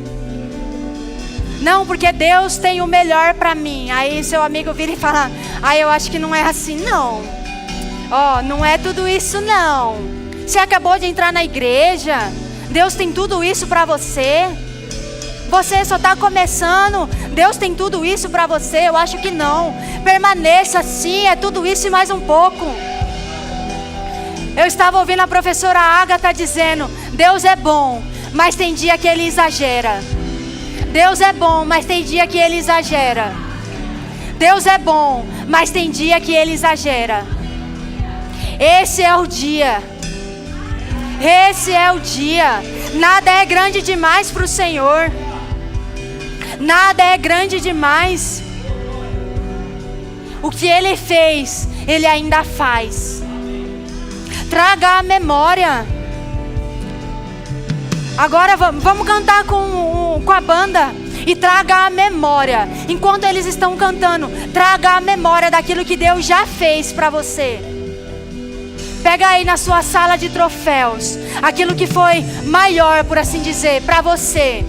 Speaker 1: Não, porque Deus tem o melhor para mim. Aí seu amigo vira e fala: eu acho que não é assim não. Não é tudo isso não. Você acabou de entrar na igreja. Deus tem tudo isso para você. Você só está começando. Deus tem tudo isso para você. Eu acho que não. Permaneça assim, é tudo isso e mais um pouco. Eu estava ouvindo a professora Agatha dizendo: Deus é bom, mas tem dia que Ele exagera. Deus é bom, mas tem dia que Ele exagera. Deus é bom, mas tem dia que Ele exagera. Esse é o dia. Esse é o dia. Nada é grande demais para o Senhor. Nada é grande demais. O que Ele fez, Ele ainda faz. Traga a memória. Agora vamos cantar com a banda. E traga a memória. Enquanto eles estão cantando, traga a memória daquilo que Deus já fez para você. Pega aí na sua sala de troféus aquilo que foi maior, por assim dizer, para você.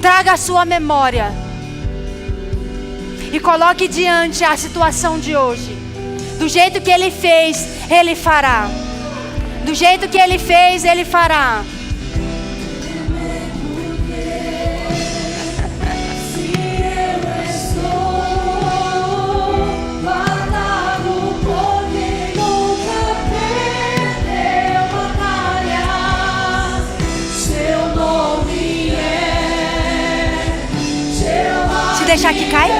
Speaker 1: Traga a sua memória e coloque diante a situação de hoje. Do jeito que Ele fez, Ele fará. Do jeito que Ele fez, Ele fará. Deixar que cai.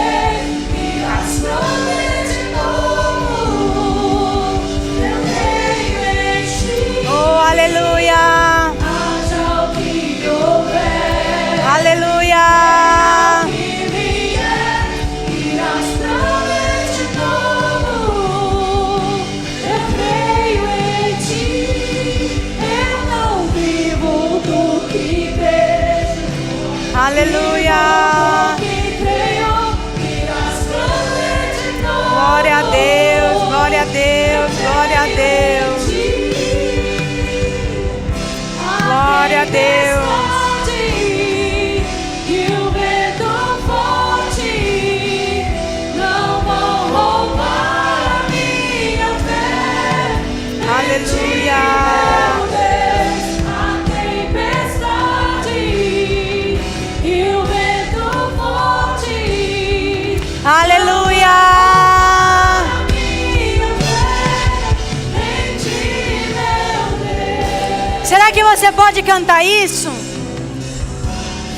Speaker 1: Oh, aleluia. Aleluia. Aleluia. Glória a Deus, glória a Deus, glória a Deus. Glória a Deus.
Speaker 2: E o vento forte não vão roubar a minha fé.
Speaker 1: Aleluia.
Speaker 2: A tempestade e o vento forte.
Speaker 1: Aleluia. Será que você pode cantar isso?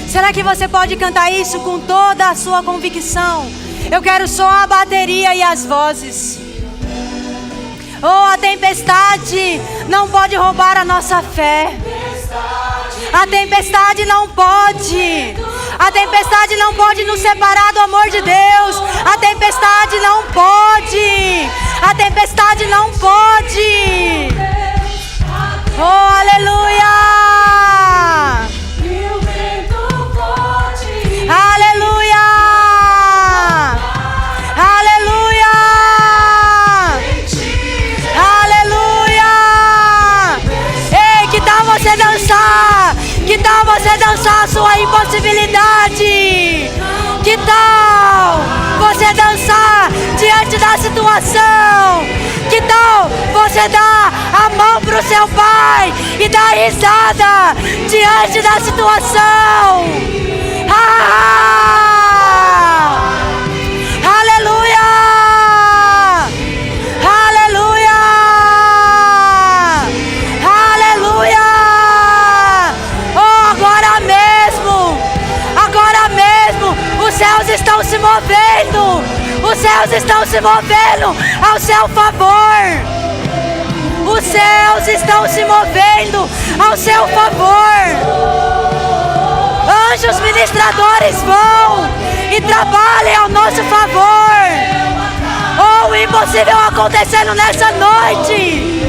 Speaker 1: Será que você pode cantar isso com toda a sua convicção? Eu quero só a bateria e as vozes. Oh, a tempestade não pode roubar a nossa fé. A tempestade não pode. A tempestade não pode nos separar do amor de Deus. A tempestade não pode. A tempestade não pode. Oh, aleluia!
Speaker 2: E o vento forte.
Speaker 1: Aleluia! Aleluia! Aleluia! Ei, que tal você dançar? Que tal você dançar a sua impossibilidade? Que tal você dançar diante da situação? Que tal você dar a mão pro seu pai e dar risada diante da situação? Aleluia! Aleluia! Aleluia! Oh, agora mesmo! Agora mesmo! Os céus estão se movendo! Os céus estão se movendo ao seu favor. Os céus estão se movendo ao seu favor. Anjos ministradores vão e trabalhem ao nosso favor. Oh, o impossível acontecendo nessa noite.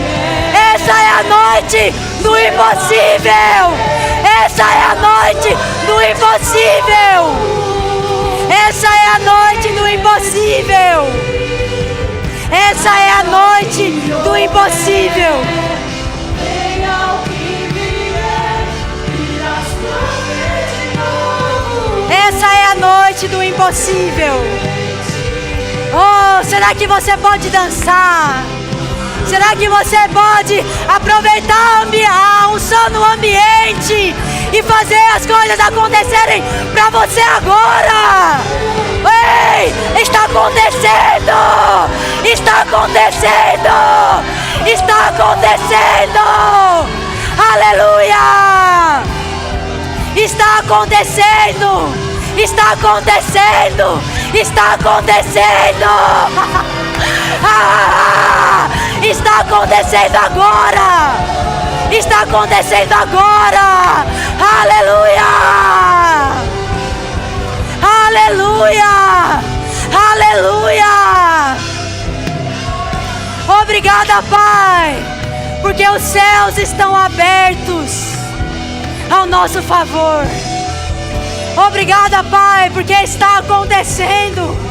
Speaker 1: Essa é a noite do impossível. Essa é a noite do impossível. Essa é a noite do impossível. Essa é a noite do impossível.
Speaker 2: Venha o que vier, irás prover de novo.
Speaker 1: Essa é a noite do impossível. Oh, será que você pode dançar? Será que você pode aproveitar a unção no ambiente e fazer as coisas acontecerem para você agora? Ei, está acontecendo! Está acontecendo! Está acontecendo! Aleluia! Está acontecendo! Está acontecendo! Está acontecendo! Está acontecendo agora! Está acontecendo agora! Aleluia! Aleluia! Aleluia! Obrigada, Pai, porque os céus estão abertos ao nosso favor. Obrigada, Pai, porque está acontecendo.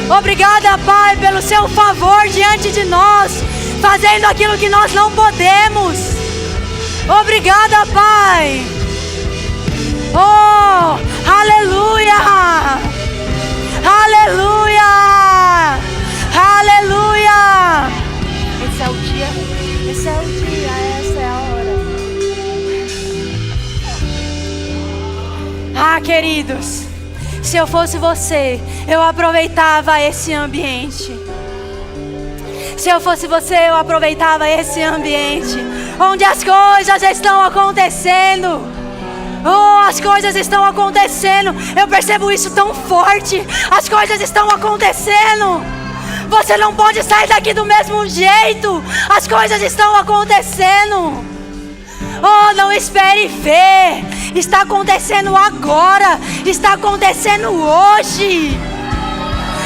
Speaker 1: Obrigada, Pai, pelo seu favor diante de nós, fazendo aquilo que nós não podemos. Obrigada, Pai. Oh, aleluia! Aleluia! Aleluia! Esse é o dia, essa é a hora. Ah, queridos, se eu fosse você, eu aproveitava esse ambiente. Se eu fosse você, eu aproveitava esse ambiente onde as coisas estão acontecendo. Oh, as coisas estão acontecendo. Eu percebo isso tão forte. As coisas estão acontecendo. Você não pode sair daqui do mesmo jeito. As coisas estão acontecendo. Oh, não espere ver. Está acontecendo agora. Está acontecendo hoje.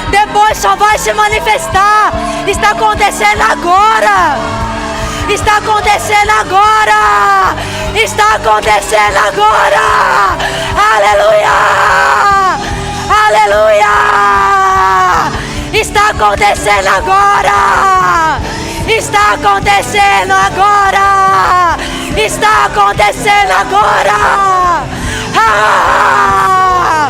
Speaker 1: Depois só vai se manifestar. Está acontecendo agora. Está acontecendo agora. Está acontecendo agora. Aleluia. Aleluia. Está acontecendo agora. Está acontecendo agora. Está acontecendo agora. Ah!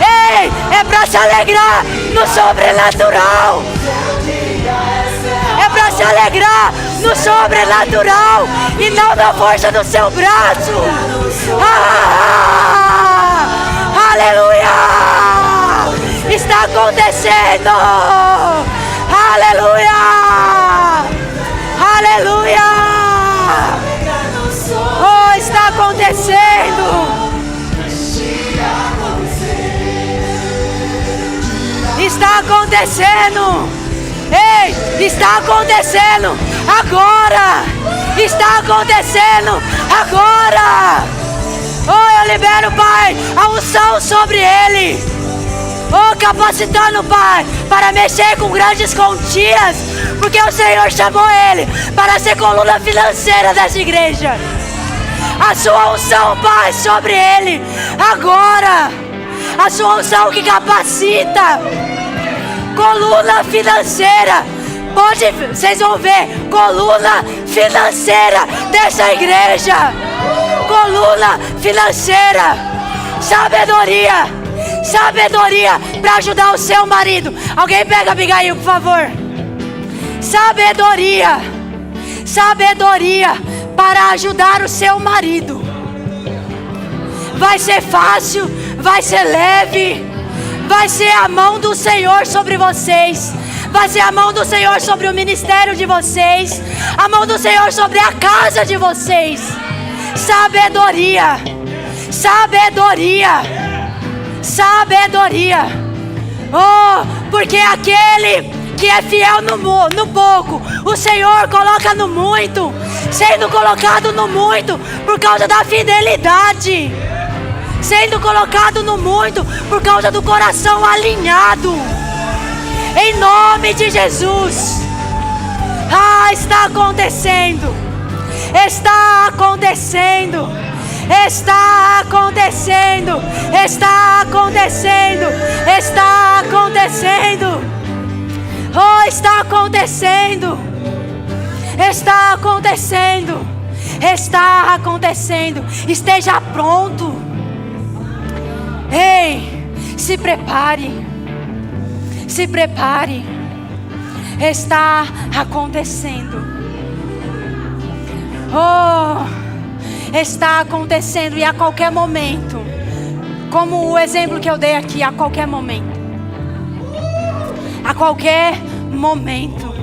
Speaker 1: Ei, é para se alegrar no sobrenatural. É para se alegrar no sobrenatural e não na força do seu braço. Ah! Aleluia! Está acontecendo. Aleluia! Aleluia! Oh, está acontecendo. Está acontecendo. Ei, está acontecendo agora. Está acontecendo agora. Oh, eu libero, Pai, a unção sobre ele. Oh, capacitando, Pai, para mexer com grandes quantias, porque o Senhor chamou ele para ser coluna financeira dessa igreja. A sua unção, Pai, sobre ele agora. A sua unção que capacita. Coluna financeira. Pode, vocês vão ver, coluna financeira dessa igreja. Coluna financeira. Sabedoria. Sabedoria para ajudar o seu marido. Alguém pega Abigail, por favor. Sabedoria. Sabedoria para ajudar o seu marido. Vai ser fácil, vai ser leve. Vai ser a mão do Senhor sobre vocês. Vai ser a mão do Senhor sobre o ministério de vocês. A mão do Senhor sobre a casa de vocês. Sabedoria. Sabedoria. Sabedoria. Oh, porque aquele que é fiel no pouco, o Senhor coloca no muito. Sendo colocado no muito por causa da fidelidade. Sendo colocado no muito por causa do coração alinhado. Em nome de Jesus. Está acontecendo. Está acontecendo. Está acontecendo. Está acontecendo. Está acontecendo. Oh, está acontecendo. Está acontecendo. Está acontecendo. Esteja pronto. Ei, se prepare. Se prepare. Está acontecendo. Oh, está acontecendo. E a qualquer momento, como o exemplo que eu dei aqui, a qualquer momento. A qualquer momento.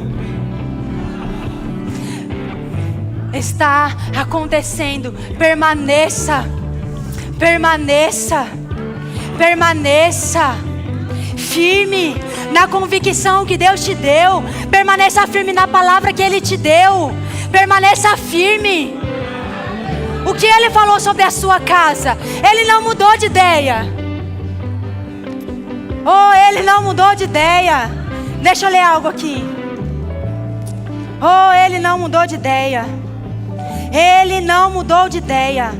Speaker 1: Está acontecendo. Permaneça. Permaneça. Permaneça firme na convicção que Deus te deu. Permaneça firme na palavra que Ele te deu. Permaneça firme. O que Ele falou sobre a sua casa? Ele não mudou de ideia. Oh, Ele não mudou de ideia. Deixa eu ler algo aqui. Oh, Ele não mudou de ideia. Ele não mudou de ideia.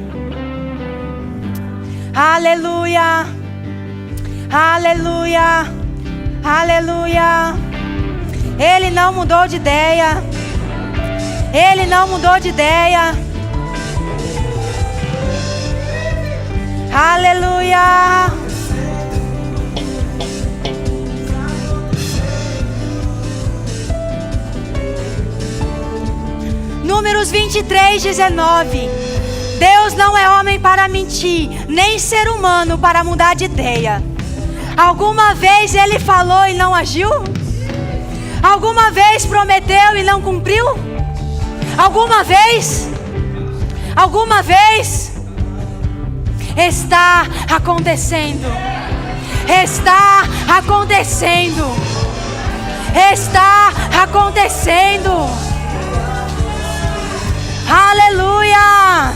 Speaker 1: Aleluia. Aleluia. Aleluia. Ele não mudou de ideia. Ele não mudou de ideia. Aleluia. Números 23:19. Deus não é homem para mentir, nem ser humano para mudar de ideia. Alguma vez Ele falou e não agiu? Alguma vez prometeu e não cumpriu? Alguma vez? Alguma vez? Está acontecendo. Está acontecendo. Está acontecendo. Aleluia.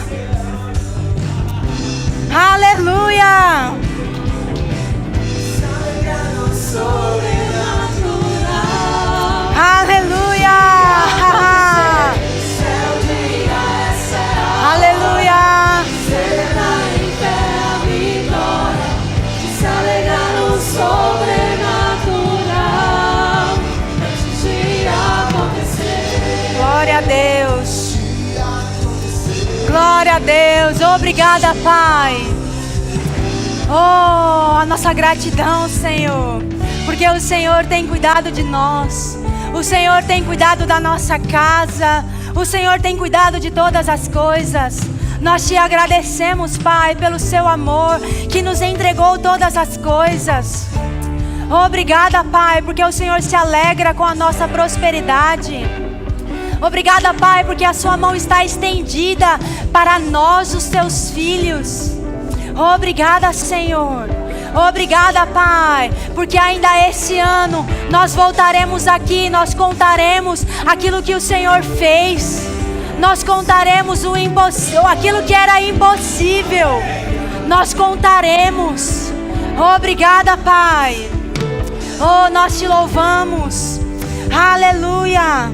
Speaker 1: Aleluia. Aleluia. Aleluia. Glória a Deus. Glória a Deus. Obrigada, Pai. Oh, a nossa gratidão, Senhor, porque o Senhor tem cuidado de nós. O Senhor tem cuidado da nossa casa. O Senhor tem cuidado de todas as coisas. Nós te agradecemos, Pai, pelo seu amor que nos entregou todas as coisas. Obrigada, Pai, porque o Senhor se alegra com a nossa prosperidade. Obrigada, Pai, porque a sua mão está estendida para nós, os teus filhos. Obrigada, Senhor. Obrigada, Pai, porque ainda esse ano nós voltaremos aqui, nós contaremos aquilo que o Senhor fez. Nós contaremos o impossível, aquilo que era impossível. Nós contaremos. Obrigada, Pai. Oh, nós te louvamos. Aleluia.